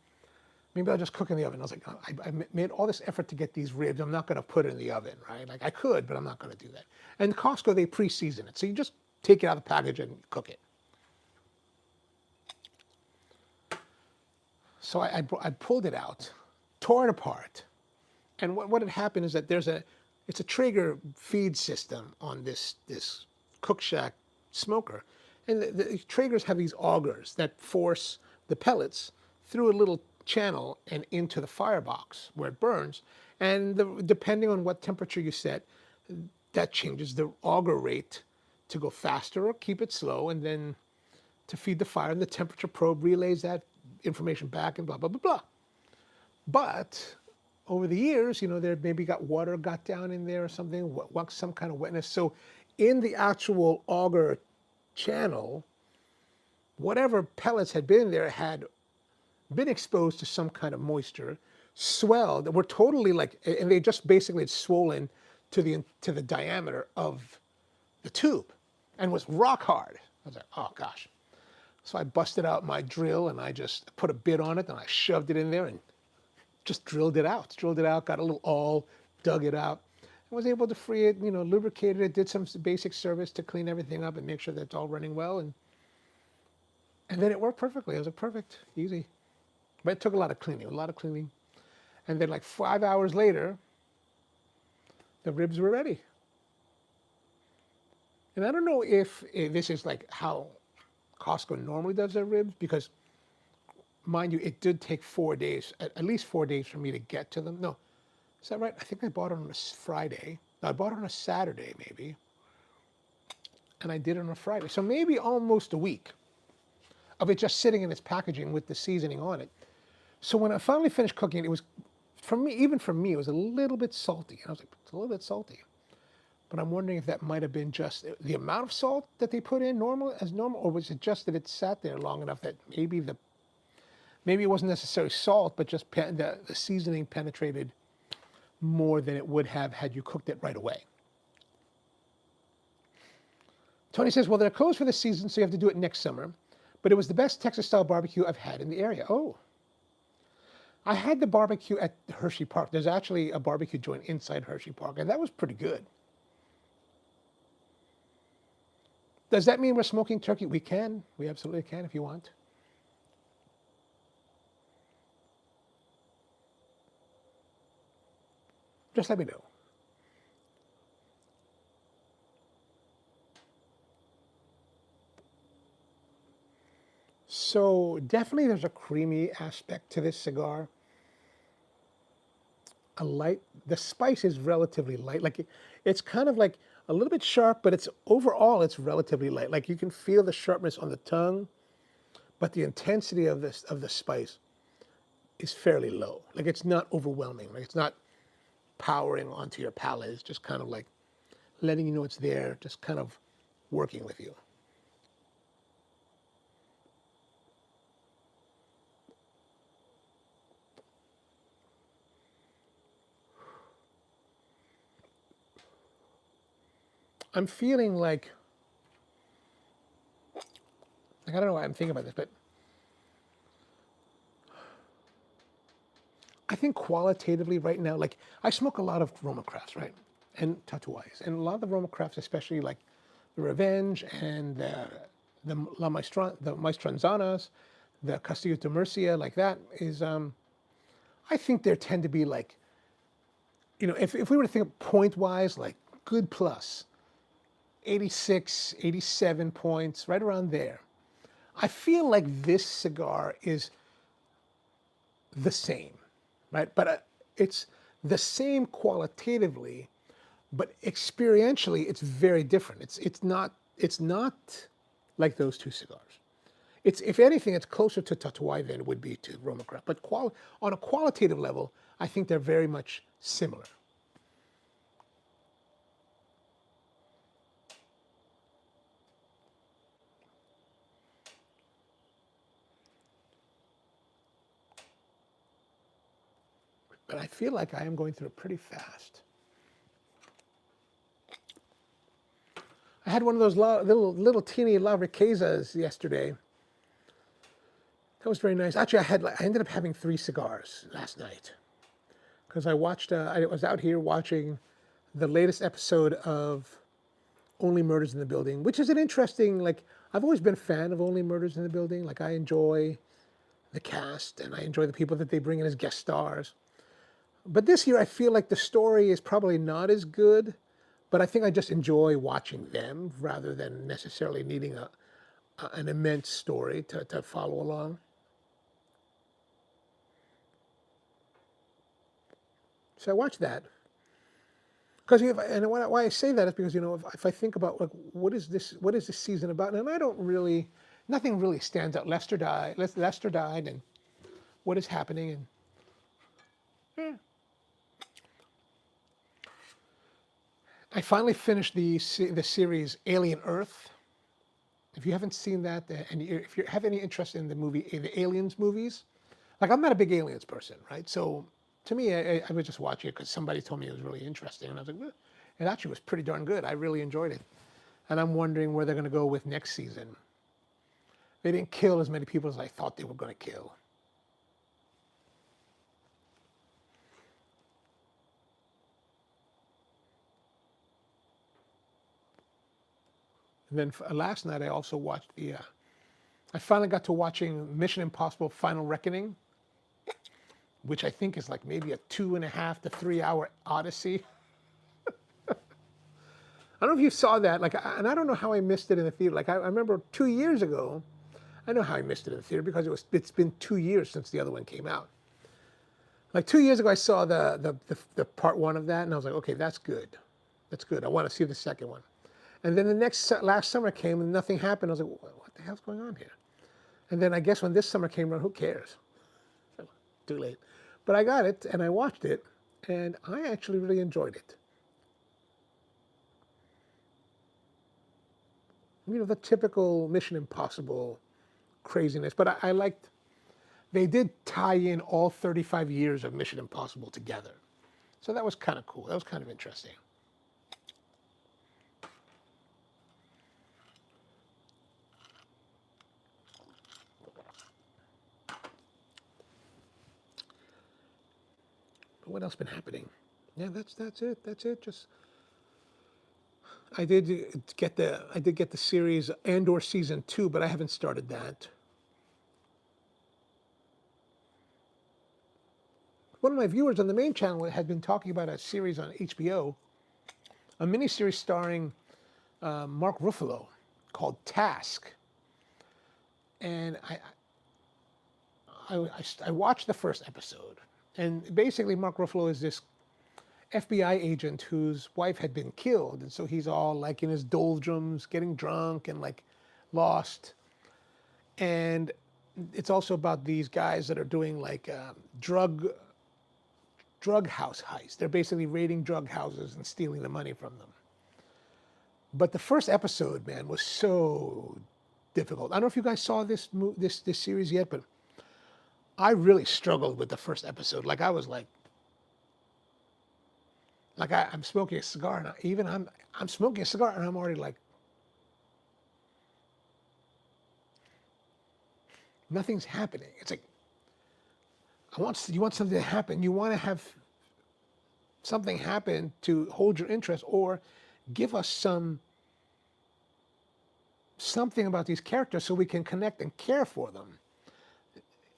Maybe I'll just cook in the oven. I was like, I made all this effort to get these ribs. I'm not going to put it in the oven, right? Like I could, but I'm not going to do that. And Costco, they pre-season it. So you just take it out of the package and cook it. So I pulled it out, tore it apart. And what had happened is that it's a Traeger feed system on this Cook Shack smoker. And the Traegers have these augers that force the pellets through a little channel and into the firebox where it burns. And depending on what temperature you set, that changes the auger rate to go faster or keep it slow, and then to feed the fire. And the temperature probe relays that information back and blah, blah, blah, blah. But over the years, there maybe water got down in there or something, some kind of wetness. So in the actual auger channel, whatever pellets had been there had been exposed to some kind of moisture, swelled, were totally and they just basically had swollen to the diameter of the tube and was rock hard. I was like, oh gosh. So I busted out my drill and I just put a bit on it and I shoved it in there and just drilled it out, got a little awl, dug it out, and was able to free it, lubricated it, did some basic service to clean everything up and make sure that it's all running well. And then it worked perfectly. It was perfect, easy. But it took a lot of cleaning, And then like 5 hours later, the ribs were ready. And I don't know if this is like how Costco normally does their ribs, because mind you, it did take 4 days, at least 4 days for me to get to them. No, is that right? I think I bought it on a Friday. No, I bought it on a Saturday maybe. And I did it on a Friday. So maybe almost a week of it just sitting in its packaging with the seasoning on it. So when I finally finished cooking it, it was, even for me, it was a little bit salty. And I was like, it's a little bit salty. But I'm wondering if that might have been just the amount of salt that they put in normal, or was it just that it sat there long enough that maybe it wasn't necessarily salt, but just the seasoning penetrated more than it would have had you cooked it right away. Tony says, well, they're closed for the season, so you have to do it next summer. But it was the best Texas-style barbecue I've had in the area. Oh, I had the barbecue at Hershey Park. There's actually a barbecue joint inside Hershey Park, and that was pretty good. Does that mean we're smoking turkey? We can. We absolutely can if you want. Just let me know. So definitely there's a creamy aspect to this cigar. The spice is relatively light. It's kind of like a little bit sharp, but it's overall it's relatively light. Like you can feel the sharpness on the tongue, but the intensity of the spice is fairly low. Like it's not overwhelming. Like it's not powering onto your palate. It's just kind of like letting you know it's there, just kind of working with you. I'm feeling like I don't know why I'm thinking about this, but I think qualitatively right now, like I smoke a lot of Roma crafts, right? And Tatuais. And a lot of the Roma crafts, especially like the Revenge and the Maestranzanas, the Castillo de Murcia, like that is, I think there tend to be like, if we were to think of point wise, like good plus, 86, 87 points, right around there. I feel like this cigar is the same, right? But it's the same qualitatively, but experientially, it's very different. It's not like those two cigars. It's if anything, it's closer to Tatuai than it would be to Roma Craft. But on a qualitative level, I think they're very much similar. But I feel like I am going through it pretty fast. I had one of those little teeny La Riquezas yesterday. That was very nice. Actually, I ended up having 3 cigars last night because I was out here watching the latest episode of Only Murders in the Building, which is an interesting, like, I've always been a fan of Only Murders in the Building. Like, I enjoy the cast and I enjoy the people that they bring in as guest stars. But this year, I feel like the story is probably not as good, but I think I just enjoy watching them rather than necessarily needing an immense story to follow along. So I watched that. Because and why I say that is because if I think about like what is this season about, and I don't really, nothing really stands out. Lester died. Lester died, and what is happening, and yeah. I finally finished the series Alien Earth. If you haven't seen that, and if you have any interest in the Aliens movies, like I'm not a big Aliens person, right? So to me, I was just watching it because somebody told me it was really interesting, and I was like, well, it actually was pretty darn good. I really enjoyed it, and I'm wondering where they're going to go with next season. They didn't kill as many people as I thought they were going to kill. And then last night I also watched I finally got to watching Mission Impossible: Final Reckoning, which I think is like maybe a 2.5 to 3 hour odyssey. I don't know if you saw that, and I don't know how I missed it in the theater. Like I remember 2 years ago, I know how I missed it in the theater because it's been 2 years since the other one came out. Like 2 years ago, I saw the part one of that, and I was like, okay, that's good, that's good. I want to see the second one. And then last summer came and nothing happened. I was like, what the hell's going on here? And then I guess when this summer came around, who cares? Too late. But I got it and I watched it, and I actually really enjoyed it. The typical Mission Impossible craziness, but I liked they did tie in all 35 years of Mission Impossible together. So that was kind of cool. That was kind of interesting. what else been happening? Yeah, that's it. That's it. Just I did get the series Andor season 2, but I haven't started that. One of my viewers on the main channel had been talking about a series on HBO, a miniseries starring Mark Ruffalo called Task. And I watched the first episode. And basically, Mark Ruffalo is this FBI agent whose wife had been killed. And so he's all like in his doldrums, getting drunk and like lost. And it's also about these guys that are doing like drug house heists. They're basically raiding drug houses and stealing the money from them. But the first episode, man, was so difficult. I don't know if you guys saw this series yet, but I really struggled with the first episode. Like I was I'm smoking a cigar, and I'm smoking a cigar, and I'm already like, nothing's happening. It's like you want something to happen. You want to have something happen to hold your interest, or give us something about these characters so we can connect and care for them.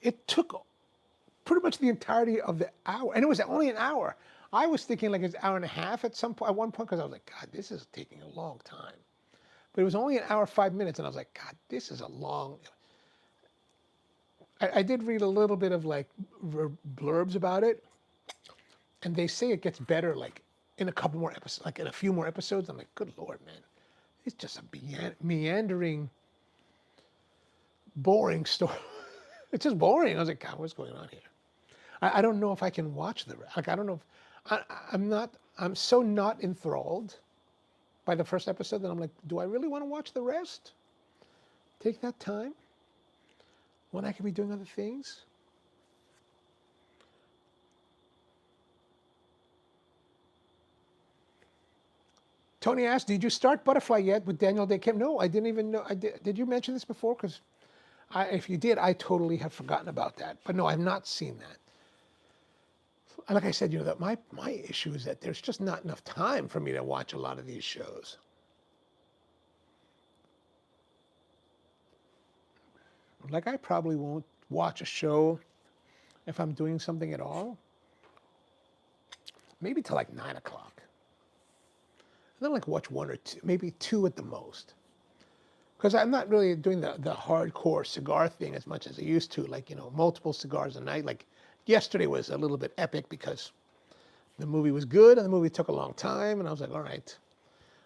It took pretty much the entirety of the hour, and it was only an hour. I was thinking like it's an hour and a half at one point, because I was like, God, this is taking a long time. But it was only an hour, 5 minutes, and I was like, God, this is a long. I did read a little bit of like blurbs about it, and they say it gets better like in a couple more episodes, like in a few more episodes. I'm like, good Lord, man, it's just a meandering, boring story. It's just boring. I was like, God, what's going on here? I don't know if I can watch I don't know if I'm so not enthralled by the first episode that I'm like, do I really want to watch the rest? Take that time when I could be doing other things? Tony asked, did you start Butterfly yet with Daniel Day Kim? No, I didn't even know. Did you mention this before? Because if you did, I totally have forgotten about that. But no, I've not seen that. Like I said, that my issue is that there's just not enough time for me to watch a lot of these shows. Like I probably won't watch a show if I'm doing something at all. Maybe till like 9 o'clock. And then like watch one or two, maybe two at the most. Because I'm not really doing the hardcore cigar thing as much as I used to, like, multiple cigars a night. Like yesterday was a little bit epic because the movie was good and the movie took a long time. And I was like, all right,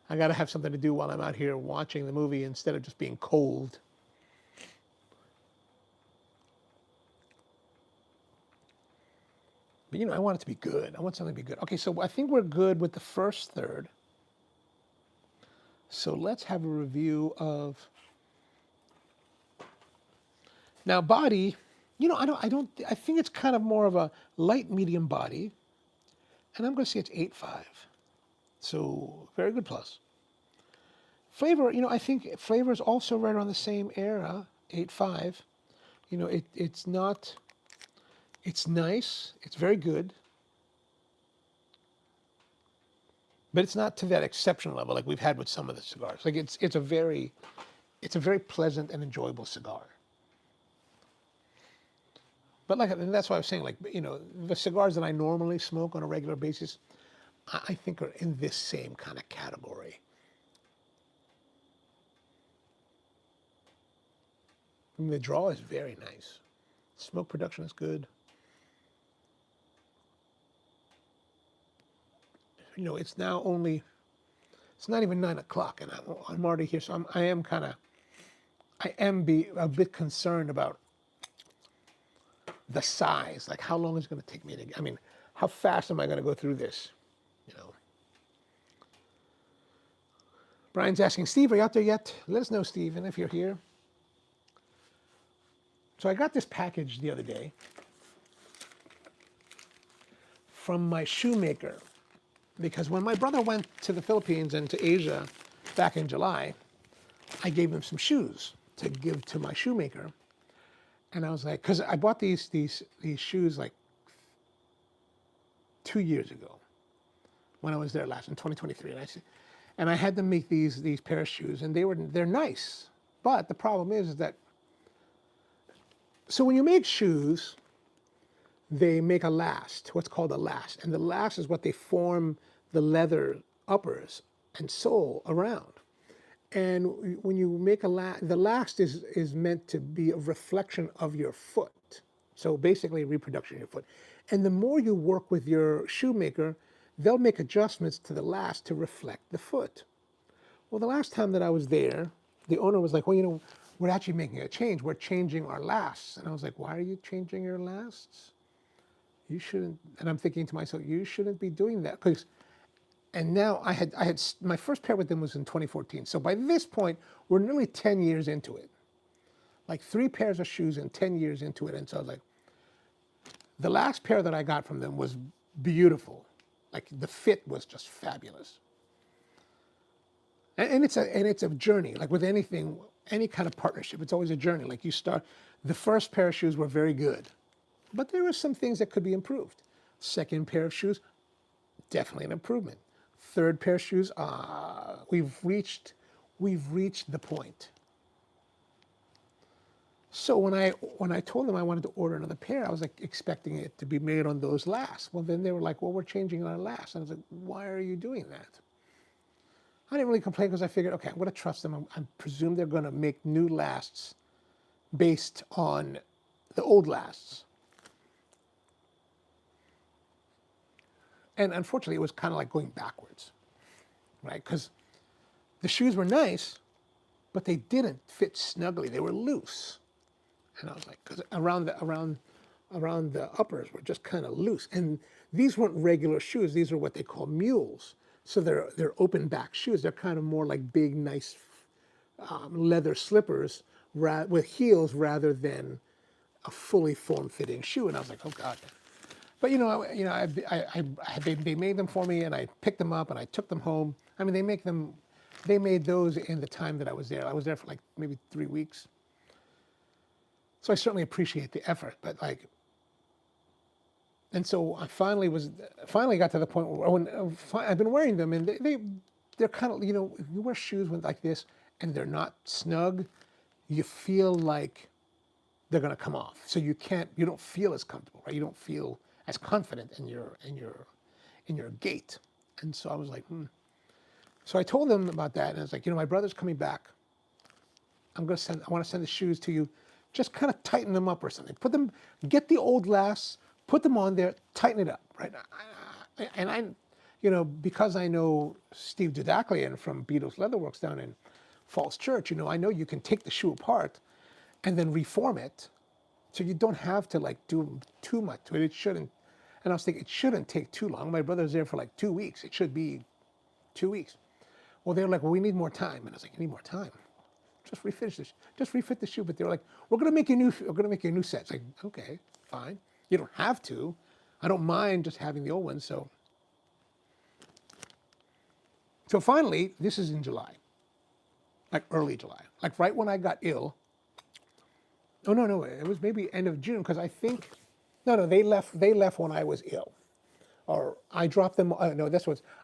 I got to have something to do while I'm out here watching the movie instead of just being cold. But, I want it to be good. I want something to be good. Okay, so I think we're good with the first third. So let's have a review of. Now body, I think it's kind of more of a light medium body. And I'm going to say it's 8.5. So very good plus. Flavor, I think flavor is also right around the same era, 8.5. It's not, it's nice. It's very good. But it's not to that exceptional level like we've had with some of the cigars. Like it's a very pleasant and enjoyable cigar. But and that's why I was saying, like, the cigars that I normally smoke on a regular basis, I think are in this same kind of category. I mean, the draw is very nice. Smoke production is good. It's now it's not even 9 o'clock, and I'm already here, so I am a bit concerned about the size. Like, how long is it going to take me how fast am I going to go through this? Brian's asking, Steve, are you out there yet? Let us know, Steve, and if you're here. So I got this package the other day from my shoemaker, because when my brother went to the Philippines and to Asia back in July, I gave him some shoes to give to my shoemaker. And I was like, because I bought these shoes like 2 years ago when I was there last in 2023, and I had them make these pair of shoes, and they're nice, but the problem is that so when you make shoes, they make a last, what's called a last, and the last is what they form the leather uppers and sole around. And when you make the last is meant to be a reflection of your foot. So basically reproduction of your foot. And the more you work with your shoemaker, they'll make adjustments to the last to reflect the foot. Well, the last time that I was there, the owner was like, well, we're actually making a change. We're changing our lasts. And I was like, why are you changing your lasts? You shouldn't. And I'm thinking to myself, you shouldn't be doing that. And now I had my first pair with them was in 2014. So by this point, we're nearly 10 years into it. Like 3 pairs of shoes and 10 years into it. And so I was like, the last pair that I got from them was beautiful. Like the fit was just fabulous. And it's a journey. Like with anything, any kind of partnership, it's always a journey. Like the first pair of shoes were very good, but there were some things that could be improved. Second pair of shoes, definitely an improvement. Third pair of shoes, we've reached the point. So when I told them I wanted to order another pair, I was like expecting it to be made on those lasts. Well, then they were like, well, we're changing our lasts. And I was like, why are you doing that? I didn't really complain because I figured, okay, I'm going to trust them. I presume they're going to make new lasts based on the old lasts. And unfortunately, it was kind of like going backwards, right? Because the shoes were nice, but they didn't fit snugly. They were loose. And I was like, because around the uppers were just kind of loose. And these weren't regular shoes. These are what they call mules. So they're open back shoes. They're kind of more like big, nice leather slippers with heels rather than a fully form-fitting shoe. And I was like, oh God. But they made them for me, and I picked them up and I took them home. I mean, they made those in the time that I was there. I was there for like maybe 3 weeks. So I certainly appreciate the effort, but and so I finally got to the point where I've been wearing them, and they're kind of, you wear shoes like this and they're not snug, you feel like they're going to come off. So you don't feel as comfortable, right? You don't feel as confident in your gait. And so I was like, So I told them about that, and I was like, my brother's coming back. I want to send the shoes to you. Just kind of tighten them up or something. Get the old lasts, put them on there, tighten it up, right? And because I know Steve Dudaklian from Beatles Leatherworks down in Falls Church, I know you can take the shoe apart and then reform it, so you don't have to do too much to it. It shouldn't. And I was thinking it shouldn't take too long. My brother's there for like 2 weeks. It should be 2 weeks. Well, they were like, well, we need more time, and I was like, you need more time? Just refinish this. Just refit the shoe. But they were like, we're going to make you a new set. It's like, okay, fine. You don't have to. I don't mind just having the old one. So finally, this is in July, like early July, like right when I got ill. Oh no, it was maybe end of June, because I think they left when I was ill, or I dropped them.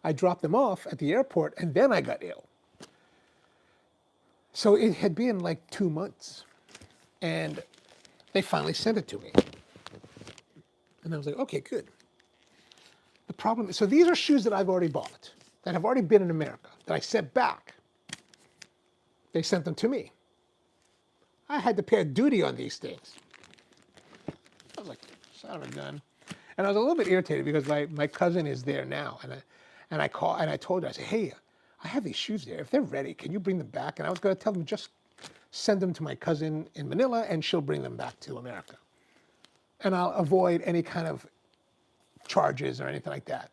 I dropped them off at the airport, and then I got ill. So it had been like 2 months, and they finally sent it to me. And I was like, okay, good. The problem is, so these are shoes that I've already bought, that have already been in America, that I sent back. They sent them to me. I had to pay duty on these things. I was like, son of a gun. And I was a little bit irritated because my cousin is there now, and I told her, I said, hey, I have these shoes there. If they're ready, can you bring them back? And I was going to tell them, just send them to my cousin in Manila, and she'll bring them back to America. And I'll avoid any kind of charges or anything like that.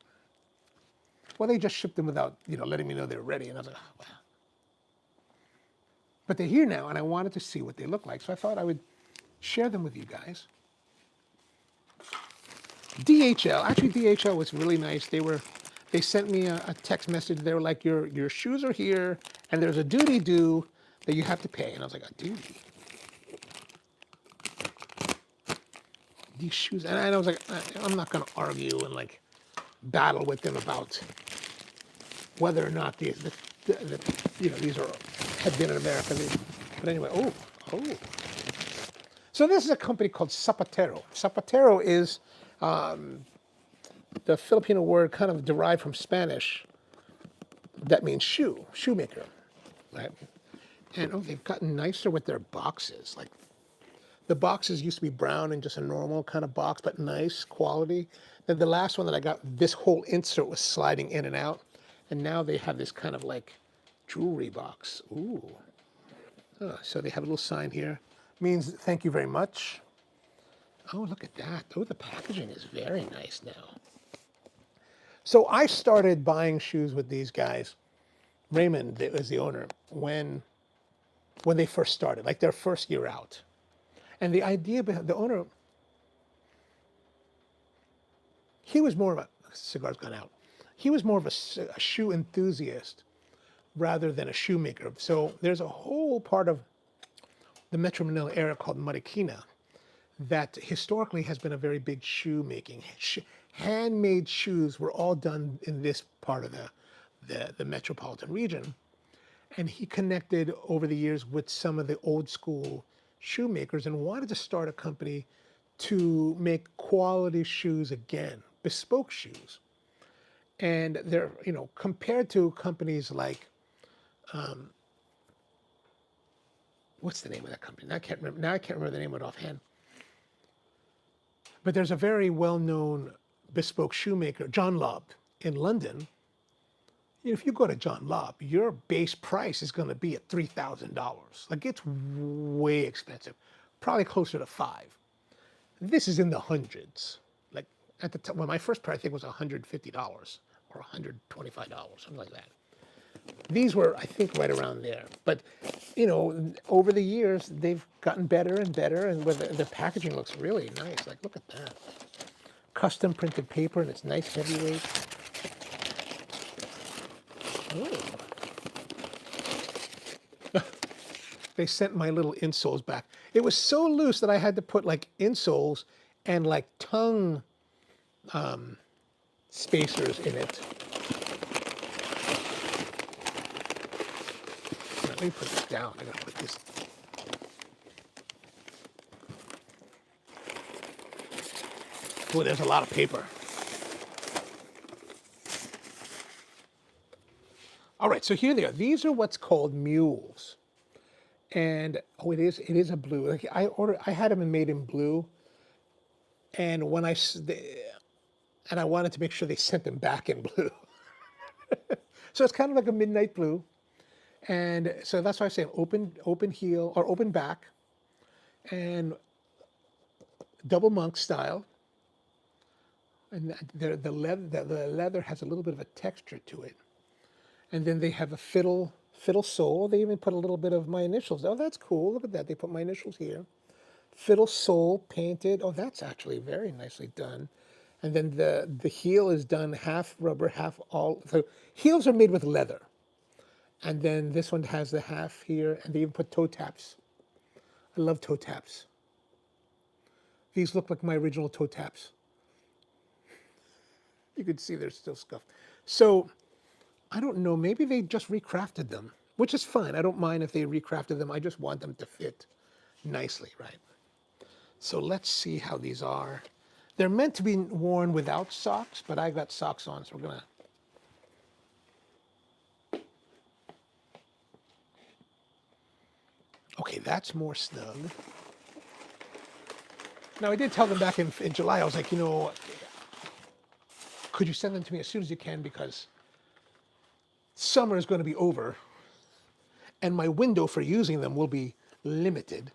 Well, they just shipped them without, letting me know they were ready. And I was like, oh, wow. But they're here now, and I wanted to see what they look like. So I thought I would share them with you guys. DHL was really nice. They sent me a text message. They were like, your shoes are here, and there's a duty due that you have to pay. And I was like, a duty? These shoes, and I was like, I'm not going to argue and battle with them about whether or not these are had been in America. But anyway, oh. So this is a company called Zapatero. Zapatero is the Filipino word kind of derived from Spanish. That means shoemaker, right? And they've gotten nicer with their boxes. Like the boxes used to be brown and just a normal kind of box, but nice quality. Then the last one that I got, this whole insert was sliding in and out. And now they have this kind of like jewelry box. Ooh. So they have a little sign here. Means thank you very much. Oh, look at that. Oh, the packaging is very nice now. So I started buying shoes with these guys. Raymond was the owner when they first started, like their first year out. And the idea behind the owner, he was more of a cigar's gone out. He was more of a shoe enthusiast rather than a shoemaker. So there's a whole part of the Metro Manila area called Marikina that historically has been a very big shoe making. Handmade shoes were all done in this part of the metropolitan region. And he connected over the years with some of the old school shoemakers and wanted to start a company to make quality shoes again, bespoke shoes. And they're, compared to companies like, what's the name of that company? Now I can't remember the name of it offhand. But there's a very well-known bespoke shoemaker, John Lobb, in London. If you go to John Lobb, your base price is going to be at $3,000. Like it's way expensive, probably closer to $5,000. This is in the hundreds. Like at the time, well, my first pair I think was $150 or $125, something like that. These were, I think, right around there. But over the years, they've gotten better and better, and the packaging looks really nice. Like, look at that. Custom printed paper, and it's nice heavyweight. Oh. They sent my little insoles back. It was so loose that I had to put like insoles and like tongue spacers in it. Let me put this down. I gotta put this. Oh, there's a lot of paper. All right, so here they are. These are what's called mules. And it is a blue. Like I had them made in blue. And when I wanted to make sure they sent them back in blue. So it's kind of like a midnight blue. And so that's why I say open heel or open back and double monk style. And the leather has a little bit of a texture to it. And then they have a fiddle sole. They even put a little bit of my initials. Oh, that's cool. Look at that. They put my initials here. Fiddle sole painted. Oh, that's actually very nicely done. And then the heel is done half rubber, half all. So heels are made with leather. And then this one has the half here, and they even put toe taps. I love toe taps. These look like my original toe taps. You can see they're still scuffed. So I don't know, maybe they just recrafted them, which is fine. I don't mind if they recrafted them. I just want them to fit nicely, right? So let's see how these are. They're meant to be worn without socks, but I got socks on, so we're gonna. Okay, that's more snug. Now, I did tell them back in July, I was like, could you send them to me as soon as you can because summer is going to be over and my window for using them will be limited.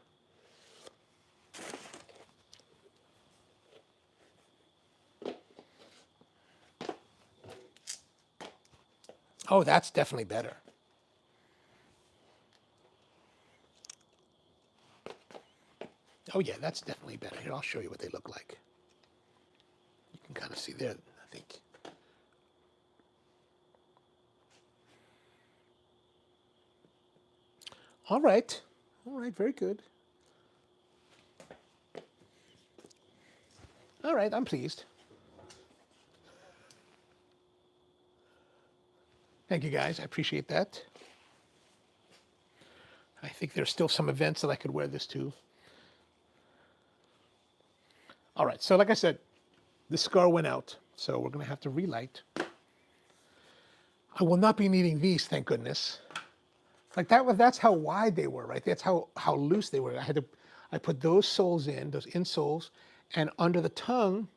Oh, that's definitely better. Oh yeah, that's definitely better. Here, I'll show you what they look like. You can kind of see there, I think. All right, very good. All right, I'm pleased. Thank you guys. I appreciate that. I think there's still some events that I could wear this to. All right, so like I said, the cigar went out, so we're gonna have to relight. I will not be needing these, thank goodness. Like that's how wide they were, right? That's how loose they were. I put those soles in, those insoles, and under the tongue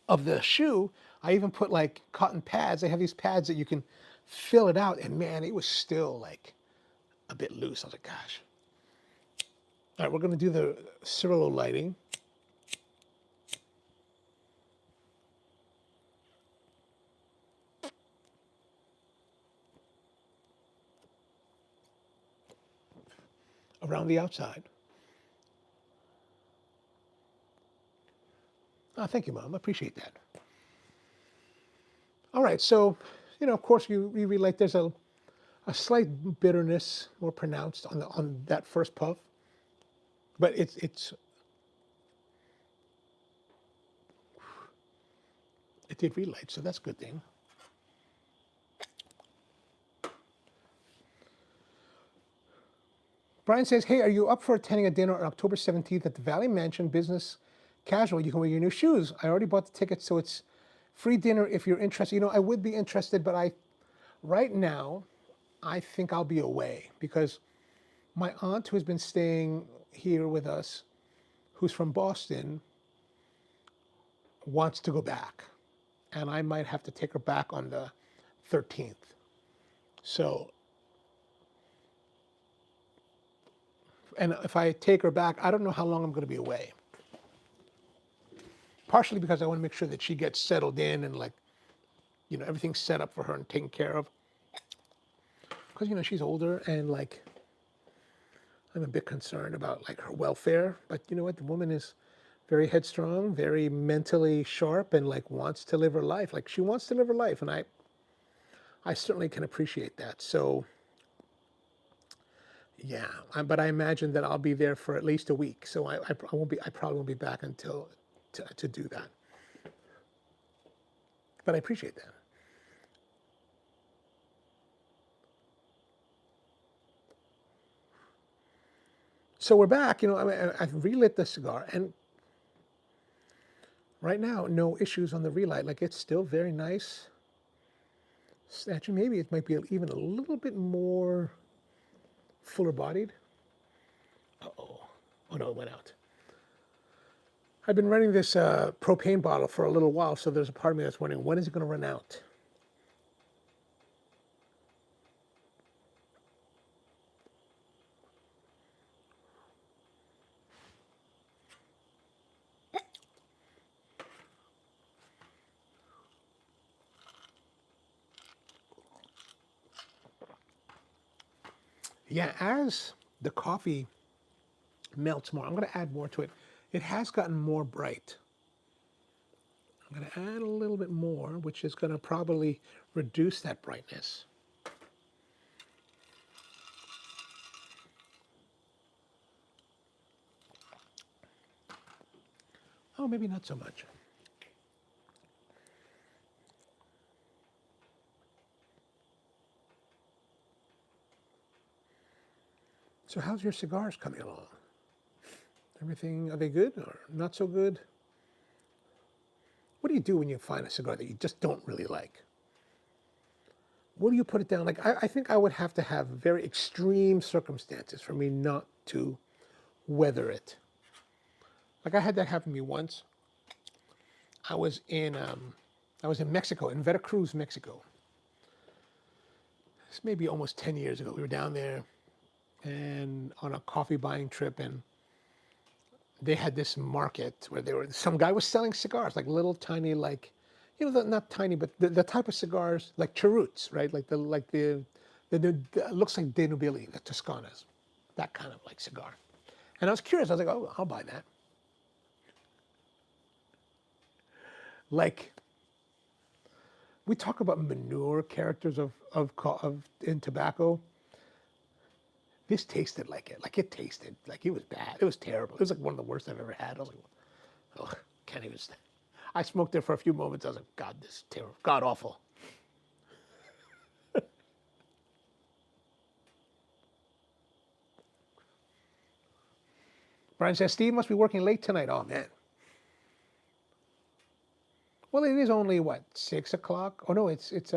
of the shoe, I even put like cotton pads. They have these pads that you can fill it out, and man, it was still like a bit loose. I was like, gosh. All right, we're gonna do the Cirillo lighting. Around the outside. Oh, thank you, Mom. I appreciate that. All right, so, of course, you relight. There's a slight bitterness, more pronounced on that first puff, but it did relight, so that's a good thing. Brian says, "Hey, are you up for attending a dinner on October 17th at the Valley Mansion Business Casual? You can wear your new shoes. I already bought the ticket, so it's free dinner if you're interested." I would be interested, but right now, I think I'll be away because my aunt, who has been staying here with us, who's from Boston, wants to go back, and I might have to take her back on the 13th. So, and if I take her back, I don't know how long I'm going to be away. Partially because I want to make sure that she gets settled in and everything's set up for her and taken care of. Because she's older and I'm a bit concerned about her welfare. But you know what? The woman is very headstrong, very mentally sharp, and wants to live her life. She wants to live her life, and I certainly can appreciate that. So yeah, but I imagine that I'll be there for at least a week. So I probably won't be back until to do that. But I appreciate that. So we're back. I've relit the cigar, and right now, no issues on the relight. It's still very nice. Actually, maybe it might be even a little bit more fuller bodied. Uh-oh. Oh no, it went out. I've been running this propane bottle for a little while, so there's a part of me that's wondering, when is it going to run out? Yeah, as the coffee melts more, I'm going to add more to it. It has gotten more bright. I'm going to add a little bit more, which is going to probably reduce that brightness. Oh, maybe not so much. So how's your cigars coming along? Everything, are they good or not so good? What do you do when you find a cigar that you just don't really like? What do you put it down? I think I would have to have very extreme circumstances for me not to weather it. I had that happen to me once. I was in Mexico, in Veracruz, Mexico. This may be almost 10 years ago. We were down there and on a coffee buying trip, and they had this market where some guy was selling cigars, little tiny, not tiny, but the type of cigars like cheroots, right? It looks like De Nobili, the Toscanas, that kind of cigar. And I was curious. I was like, oh, I'll buy that. We talk about manure characters in tobacco. This tasted like it. It tasted like it was bad. It was terrible. It was one of the worst I've ever had. I was like, oh, can't even. I smoked it for a few moments. I was like, God, this is terrible. God awful. Brian says, Steve must be working late tonight. Oh, man. Well, it is only, what, 6 o'clock? Oh, no, yeah, it's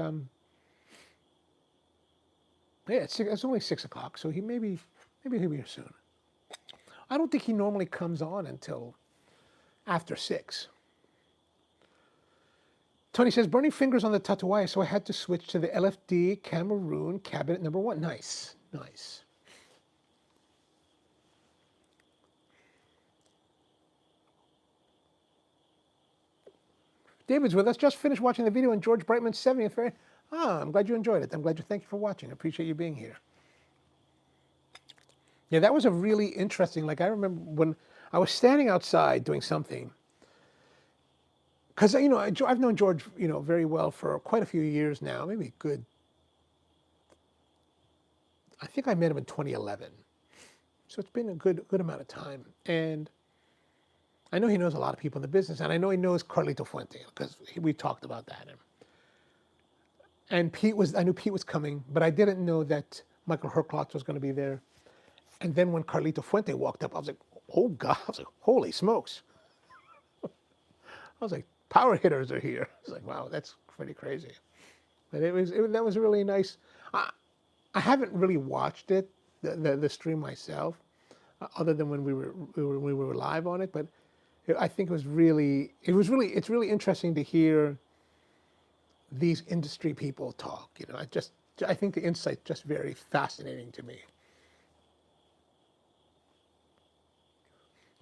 only 6 o'clock, so maybe he'll be here soon. I don't think he normally comes on until after 6. Tony says, burning fingers on the Tatuaya, so I had to switch to the LFD Cameroon cabinet number 1. Nice, nice. David's with us. Just finished watching the video on George Brightman's 70th. I'm glad you enjoyed it. Thank you for watching. I appreciate you being here. Yeah, that was a really interesting, like I remember when I was standing outside doing something, because, I've known George, very well for quite a few years now, maybe good. I think I met him in 2011. So it's been a good amount of time. And I know he knows a lot of people in the business, and I know he knows Carlito Fuente, because we talked about that. And I knew Pete was coming, but I didn't know that Michael Herklotz was going to be there. And then when Carlito Fuente walked up, I was like, oh God, I was like, holy smokes. I was like, power hitters are here. I was like, wow, that's pretty crazy. But that was really nice. I haven't really watched it, the stream myself, other than when we were live on it. But I think it's really interesting to hear these industry people talk. I think the insight's just very fascinating to me.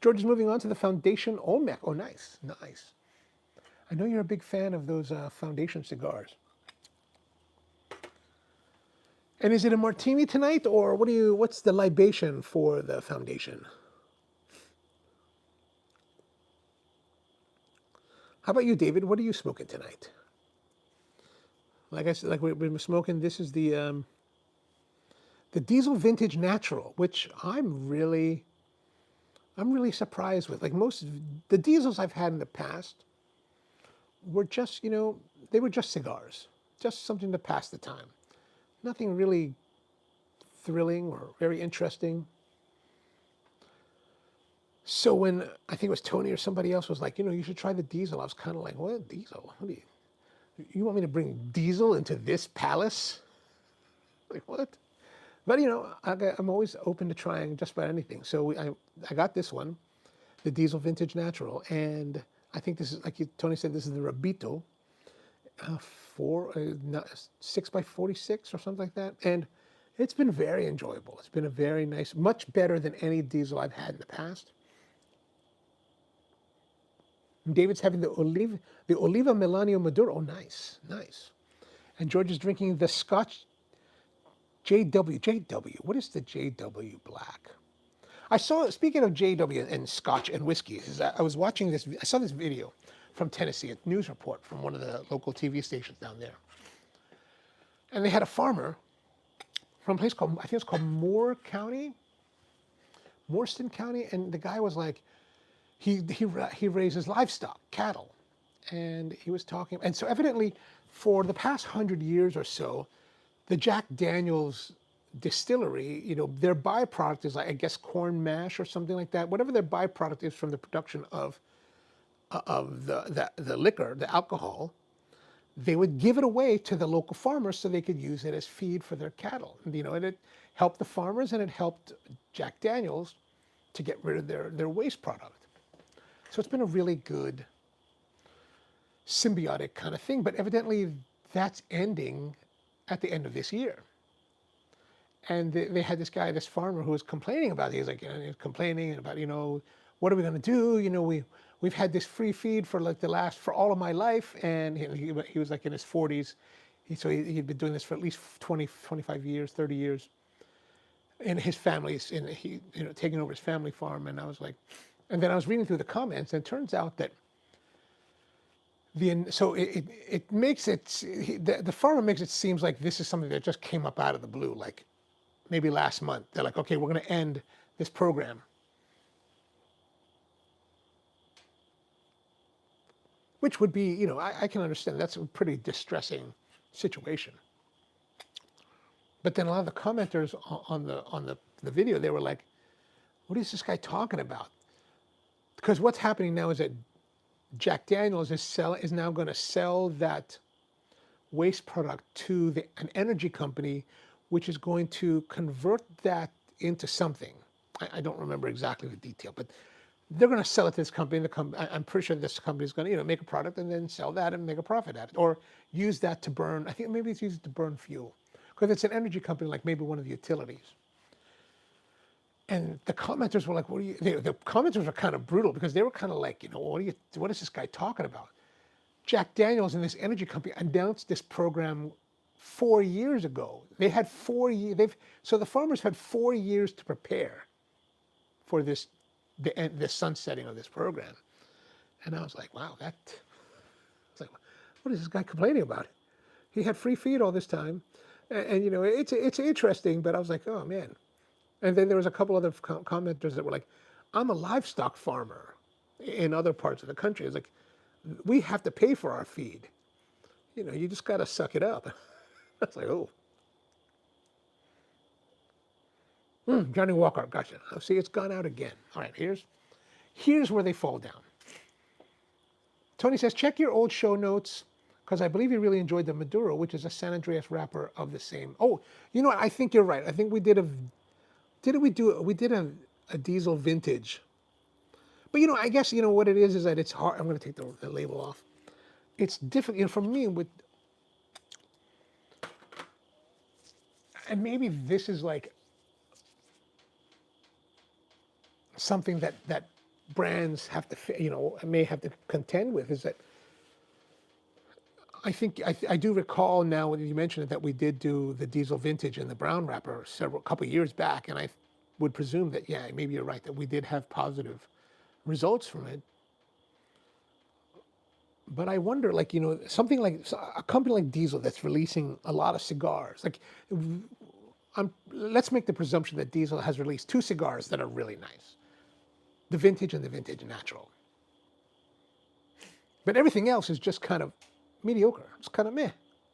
George is moving on to the Foundation Olmec. Oh, nice, nice. I know you're a big fan of those Foundation cigars. And is it a martini tonight, or what's the libation for the Foundation? How about you, David? What are you smoking tonight? Like I said, like we've been smoking, this is the Diesel Vintage Natural, which I'm really surprised with. Like most of the diesels I've had in the past were just, they were just cigars, just something to pass the time. Nothing really thrilling or very interesting. So when I think it was Tony or somebody else was like, you should try the diesel, I was kind of like, what, diesel? What do you want me to bring diesel into this palace? Like, what? But, I'm always open to trying just about anything. So I got this one, the Diesel Vintage Natural, and I think this is, like Tony said, this is the Rabito, 6x46 or something like that. And it's been very enjoyable. It's been a very nice, much better than any diesel I've had in the past. David's having the Oliva Melanio Maduro. Oh, nice, nice. And George is drinking the Scotch JW. What is the JW Black? Speaking of JW and Scotch and whiskey, I was watching this, I saw this video from Tennessee, a news report from one of the local TV stations down there. And they had a farmer from a place called, I think it's called Morstan County, and the guy was like, he raises livestock, cattle, and he was talking, and so evidently for the past 100 years or so, the Jack Daniel's distillery, their byproduct is like, I guess, corn mash or something like that. Whatever their byproduct is from the production of the liquor, the alcohol, they would give it away to the local farmers so they could use it as feed for their cattle. And it helped the farmers, and it helped Jack Daniel's to get rid of their waste product. So it's been a really good symbiotic kind of thing, but evidently that's ending at the end of this year. And they had this farmer who was complaining about it. He was like, he was complaining about, what are we going to do? We've had this free feed for for all of my life. And he was like in his 40s. He'd been doing this for at least 20, 25 years, 30 years. And his family's, taking over his family farm. And I was like, and then I was reading through the comments, and it turns out that the farmer makes it seems like this is something that just came up out of the blue, like maybe last month. They're like, okay, we're going to end this program. Which would be, I can understand that's a pretty distressing situation. But then a lot of the commenters on the video, they were like, what is this guy talking about? Because what's happening now is that Jack Daniels is now going to sell that waste product to an energy company, which is going to convert that into something. I don't remember exactly the detail, but they're going to sell it to this company. I'm pretty sure this company is going to, make a product and then sell that and make a profit at it, or use that to burn. I think maybe it's used to burn fuel, because it's an energy company, like maybe one of the utilities. And the commenters were like, "What are you?" The commenters were kind of brutal, because they were kind of like, what is this guy talking about? Jack Daniels and this energy company announced this program 4 years ago. They had 4 years. So the farmers had 4 years to prepare for the sunsetting of this program. And I was like, wow, it's like, what is this guy complaining about? He had free feed all this time, and it's interesting. But I was like, oh man. And then there was a couple other commenters that were like, I'm a livestock farmer in other parts of the country. It's like, we have to pay for our feed. You just got to suck it up. I was like, oh. Johnny Walker, gotcha. Oh, see, it's gone out again. All right, here's where they fall down. Tony says, check your old show notes, because I believe you really enjoyed the Maduro, which is a San Andreas wrapper of the same. Oh, you know what? I think you're right. I think we did a diesel vintage. But I guess what it is that it's hard. I'm going to take the label off. It's different, for me and maybe this is like something that brands have to, may have to contend with, is that I think I do recall now when you mentioned it that we did do the diesel vintage and the brown wrapper couple of years back, and I would presume that maybe you're right, that we did have positive results from it. But I wonder, like, something like a company like Diesel that's releasing a lot of cigars. Like, let's make the presumption that Diesel has released 2 cigars that are really nice, the vintage and the vintage natural. But everything else is just kind of mediocre. It's kind of meh.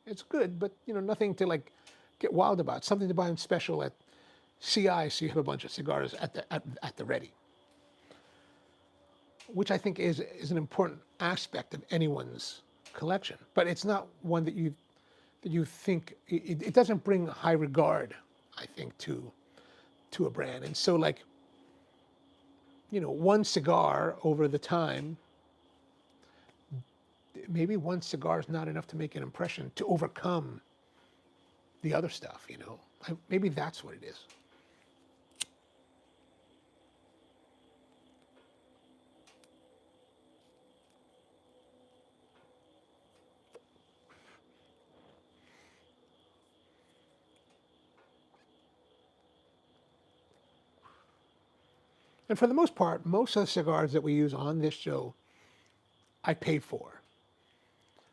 It's good, but nothing to like get wild about. Something to buy them special at CI, so you have a bunch of cigars at the ready, which I think is an important aspect of anyone's collection. But it's not one that you think it doesn't bring high regard, I think, to a brand. And so, like, one cigar over the time, maybe one cigar is not enough to make an impression to overcome the other stuff. Maybe that's what it is. And for the most part, most of the cigars that we use on this show, I pay for.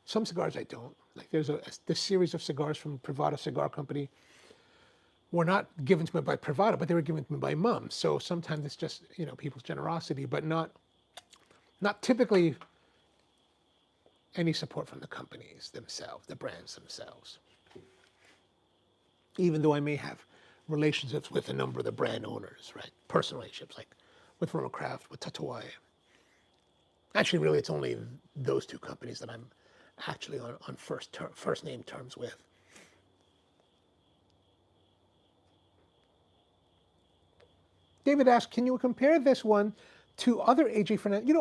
Some cigars I don't. Like, there's this series of cigars from Privada Cigar Company were not given to me by Privada, but they were given to me by Mum. So sometimes it's just, people's generosity, but not typically any support from the companies themselves, the brands themselves. Even though I may have relationships with a number of the brand owners, right? Personal relationships, like with Ronald Kraft, with Tatuaje. Actually, really, it's only those 2 companies that I'm actually on first name terms with. David asked, can you compare this one to other AJ Fernandez?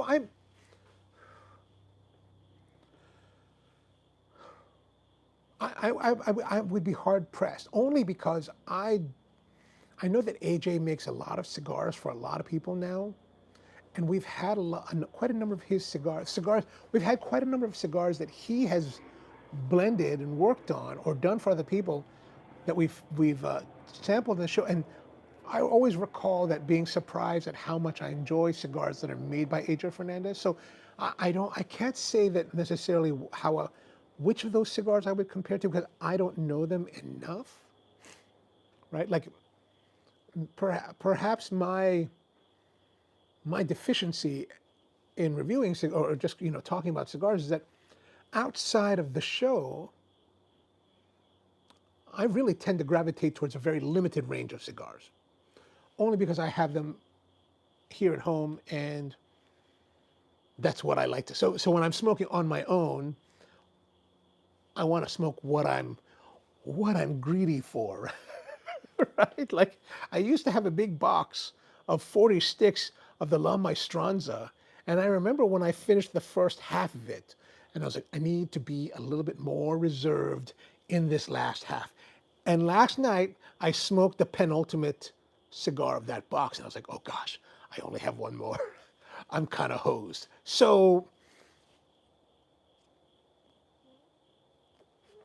I would be hard pressed, only because I know that AJ makes a lot of cigars for a lot of people now, and we've had quite a number of his cigars. We've had quite a number of cigars that he has blended and worked on or done for other people that we've sampled in the show. And I always recall that being surprised at how much I enjoy cigars that are made by AJ Fernandez. So I can't say that necessarily which of those cigars I would compare to, because I don't know them enough, right? Like, perhaps my deficiency in reviewing or just talking about cigars is that outside of the show, I really tend to gravitate towards a very limited range of cigars, only because I have them here at home, and that's what I like to. So when I'm smoking on my own, I want to smoke what I'm greedy for, right? Like I used to have a big box of 40 sticks of the La Maestranza, and I remember when I finished the first half of it, and I was like, I need to be a little bit more reserved in this last half. And last night I smoked the penultimate cigar of that box, and I was like, oh gosh, I only have one more. I'm kind of hosed. So,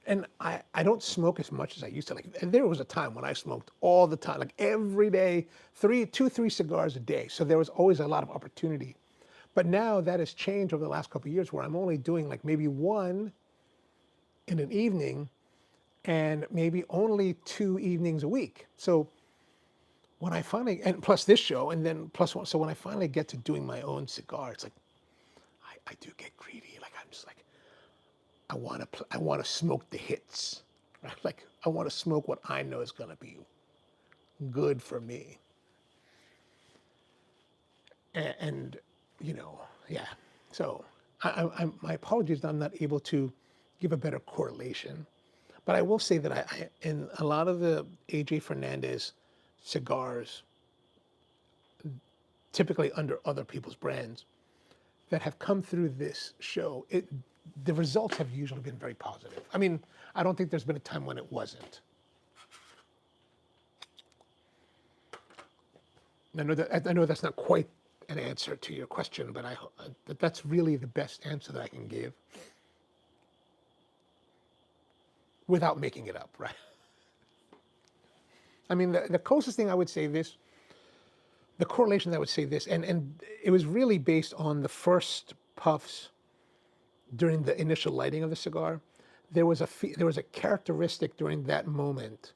and I don't smoke as much as I used to. Like there was a time when I smoked all the time, like every day, three cigars a day. So there was always a lot of opportunity. But now that has changed over the last couple of years, where I'm only doing like maybe one in an evening, and maybe only 2 evenings a week. So when I finally, and plus this show, and then plus one, so when I finally get to doing my own cigar, it's like I do get greedy. Like I'm just like, I want to smoke the hits. Right? Like I want to smoke what I know is going to be good for me. And you know, yeah. So my apologies that I'm not able to give a better correlation, but I will say that in a lot of the AJ Fernandez cigars, typically under other people's brands, that have come through this show, the results have usually been very positive. I mean, I don't think there's been a time when it wasn't. I know that's not quite an answer to your question, but that's really the best answer that I can give without making it up, right? I mean, the closest thing I would say this, the correlation that I would say this, and it was really based on the first puffs during the initial lighting of the cigar. There was a characteristic during that moment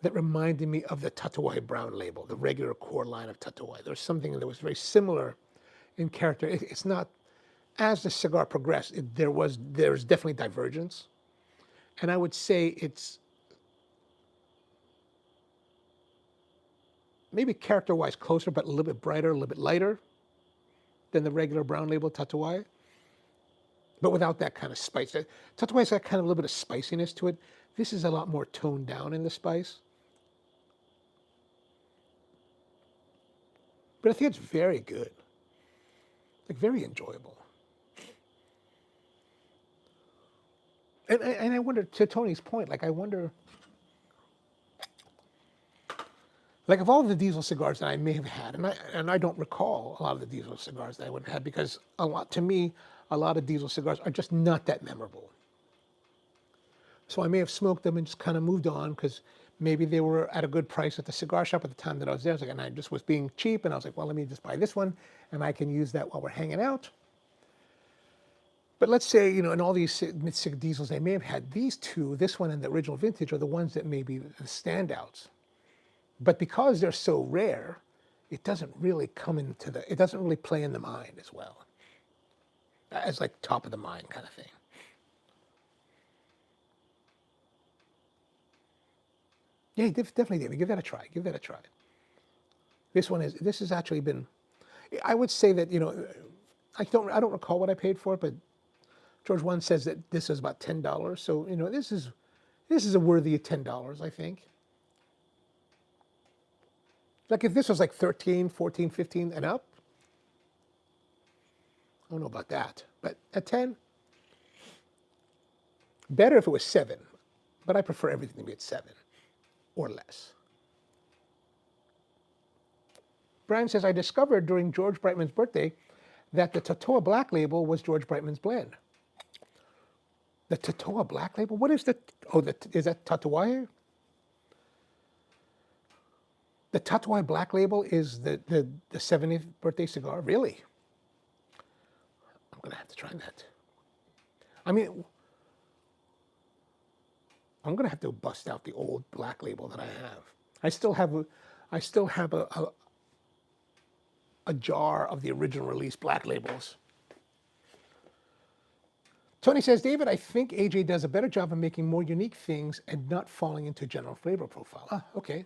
that reminded me of the Tatuaje Brown label, the regular core line of Tatuaje. There was something that was very similar in character. It's not, as the cigar progressed, there's definitely divergence. And I would say it's maybe character-wise closer, but a little bit brighter, a little bit lighter than the regular brown label Tatuaje, but without that kind of spice. Tatuaje's got kind of a little bit of spiciness to it. This is a lot more toned down in the spice. But I think it's very good, like very enjoyable. And I wonder, to Tony's point, like I wonder, like of all the diesel cigars that I may have had, and I don't recall a lot of the diesel cigars that I would have had, because to me, a lot of diesel cigars are just not that memorable. So I may have smoked them and just kind of moved on because maybe they were at a good price at the cigar shop at the time that I was there. And I just was being cheap, and I was like, well, let me just buy this one, and I can use that while we're hanging out. But let's say, in all these mid-sig diesels, I may have had these two, this one and the original vintage, are the ones that may be the standouts. But because they're so rare, it doesn't really it doesn't really play in the mind as well, as like top of the mind kind of thing. Yeah, definitely, David. Give that a try. Give that a try. This has actually been, I would say that, I don't recall what I paid for it, but George One says that this is about $10. So, this is a worthy $10, I think. Like if this was like 13, 14, 15 and up, I don't know about that. But at 10, better if it was 7. But I prefer everything to be at 7 or less. Brian says, I discovered during George Brightman's birthday that the Tatoa Black Label was George Brightman's blend. The Tatoa Black Label? What is is that Tatuaje? The Tatuaje Black Label is the 70th birthday cigar? Really? I'm going to have to try that. I mean, I'm going to have to bust out the old Black Label that I have. I still have a jar of the original release Black Labels. Tony says, David, I think AJ does a better job of making more unique things and not falling into a general flavor profile. Ah, okay.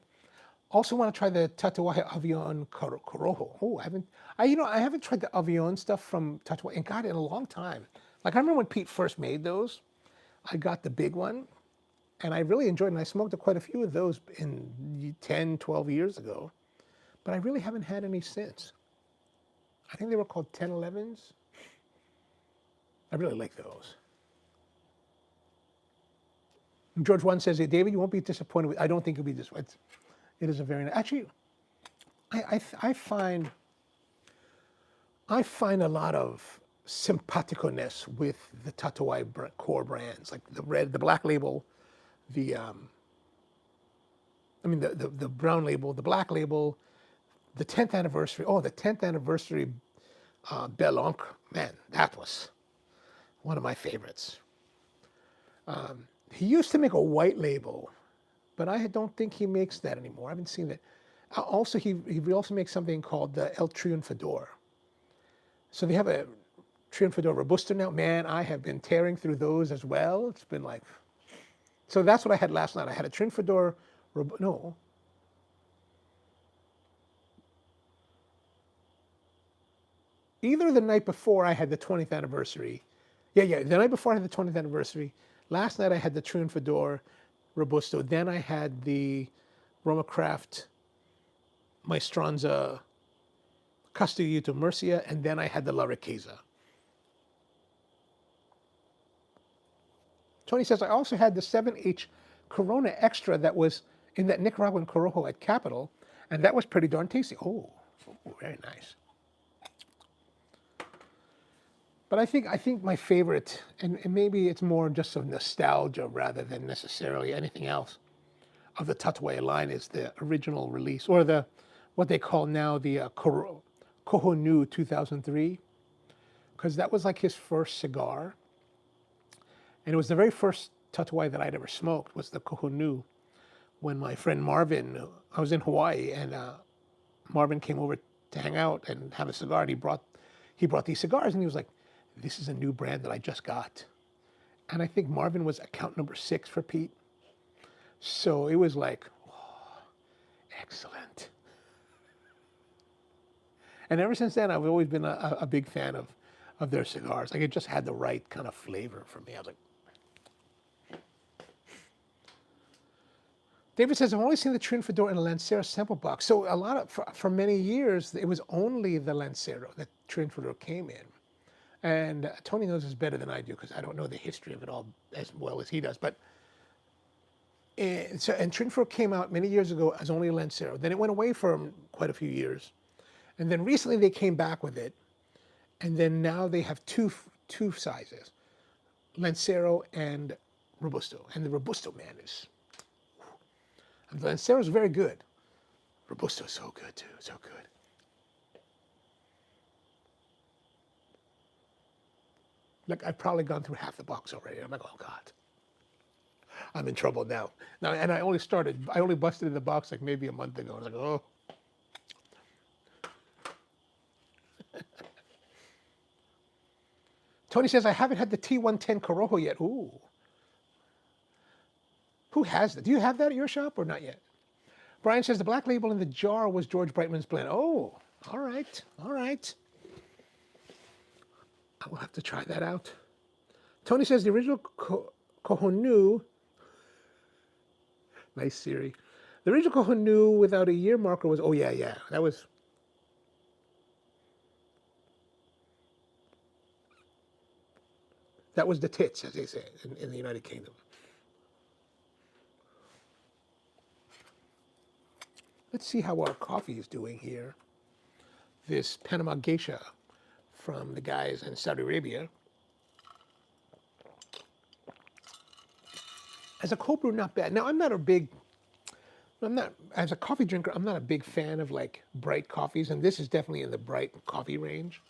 Also want to try the Tatuaje Avion Corojo. Oh, I haven't tried the Avion stuff from Tatuaje and got it in a long time. Like I remember when Pete first made those, I got the big one and I really enjoyed it. And I smoked quite a few of those in 10, 12 years ago, but I really haven't had any since. I think they were called 1011s. I really like those. George One says, hey, David, you won't be disappointed with, I don't think you'll be disappointed. It is a very nice, actually, I find a lot of simpatico-ness with the Tatuai core brands, like the red, the black label, the, the brown label, the black label, the 10th anniversary. Oh, the 10th anniversary Bel Oncle, man, that was one of my favorites. He used to make a white label, but I don't think he makes that anymore. I haven't seen that. Also, he also makes something called the El Triunfador. So they have a Triunfador Robusto now. Man, I have been tearing through those as well. It's been like, so that's what I had last night. I had a Triunfador, no. Either the night before I had the 20th anniversary. Yeah, the night before I had the 20th anniversary. Last night I had the Triunfador Robusto. Then I had the Roma Craft Maestranza Castellito Murcia, and then I had the La Riqueza. Tony says, I also had the 7H Corona Extra that was in that Nicaraguan Corojo at Capital, and that was pretty darn tasty. Oh, very nice. But I think my favorite, and maybe it's more just of nostalgia rather than necessarily anything else, of the Tatuaje line is the original release, or the what they call now the Cojo Nu 2003, because that was like his first cigar. And it was the very first Tatuaje that I'd ever smoked was the Cojo Nu. When my friend Marvin, I was in Hawaii, and Marvin came over to hang out and have a cigar, and he brought these cigars, and he was like, this is a new brand that I just got. And I think Marvin was account number 6 for Pete. So it was like, oh, excellent. And ever since then, I've always been a big fan of their cigars. Like it just had the right kind of flavor for me. I was like, David says, I've only seen the Triunfador in a Lancero sample box. So for many years, it was only the Lancero that Triunfador came in. And Tony knows this better than I do because I don't know the history of it all as well as he does. But and Triunfador came out many years ago as only a Lancero. Then it went away for quite a few years. And then recently they came back with it. And then now they have two sizes, Lancero and Robusto. And the Robusto, man, the Lancero is very good. Robusto is so good too, so good. Like I've probably gone through half the box already. I'm like, oh God, I'm in trouble now. And I only busted in the box like maybe a month ago. I was like, oh. Tony says, I haven't had the T110 Corojo yet. Ooh. Who has that? Do you have that at your shop or not yet? Brian says, the black label in the jar was George Brightman's blend. Oh, all right, all right. I will have to try that out. Tony says, the original Cojo Nu, nice Siri. The original Cojo Nu without a year marker was, oh yeah, that was the tits, as they say in the United Kingdom. Let's see how our coffee is doing here. This Panama Geisha from the guys in Saudi Arabia. As a cold brew, not bad. Now, as a coffee drinker, I'm not a big fan of like bright coffees, and this is definitely in the bright coffee range,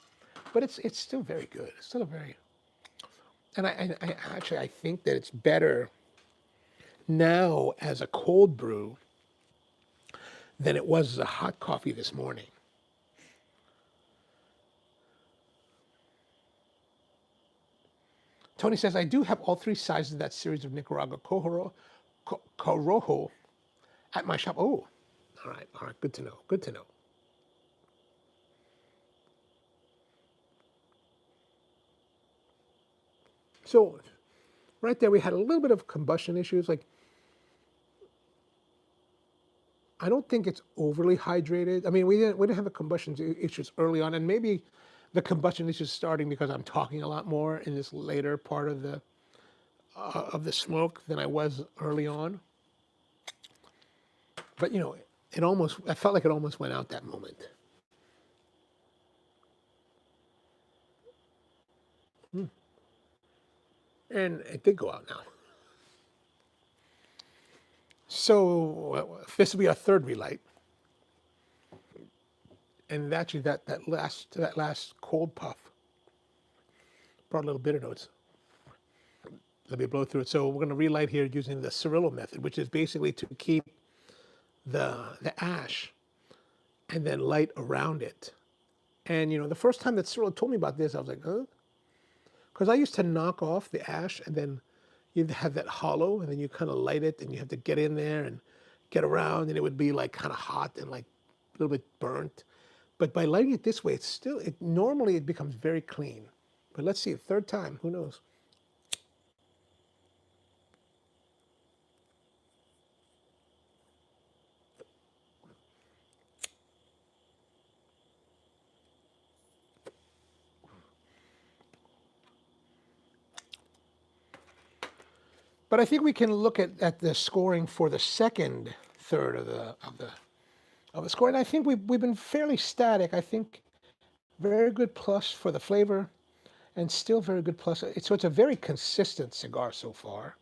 but it's still very good. It's still a very, and I think that it's better now as a cold brew than it was as a hot coffee this morning. Tony says, I do have all 3 sizes of that series of Nicaragua Corojo at my shop. Oh, All right, good to know, good to know. So right there, we had a little bit of combustion issues. Like, I don't think it's overly hydrated. I mean, we didn't have the combustion issues early on, and maybe the combustion issues starting because I'm talking a lot more in this later part of the smoke than I was early on. But I felt like it almost went out that moment. Hmm. And it did go out now. So this will be our third relight, and actually that last cold puff brought a little bitter notes. Let me blow through it. So we're going to relight here using the Cirillo method, which is basically to keep the ash and then light around it. And the first time that Cirillo told me about this, I was like, huh? Because I used to knock off the ash and then you'd have that hollow and then you kind of light it and you have to get in there and get around and it would be like kind of hot and like a little bit burnt. But by lighting it this way, normally it becomes very clean. But let's see, third time, who knows? But I think we can look at the scoring for the second third of the score, and I think we've been fairly static. I think very good plus for the flavor, and still very good plus. So it's a very consistent cigar so far.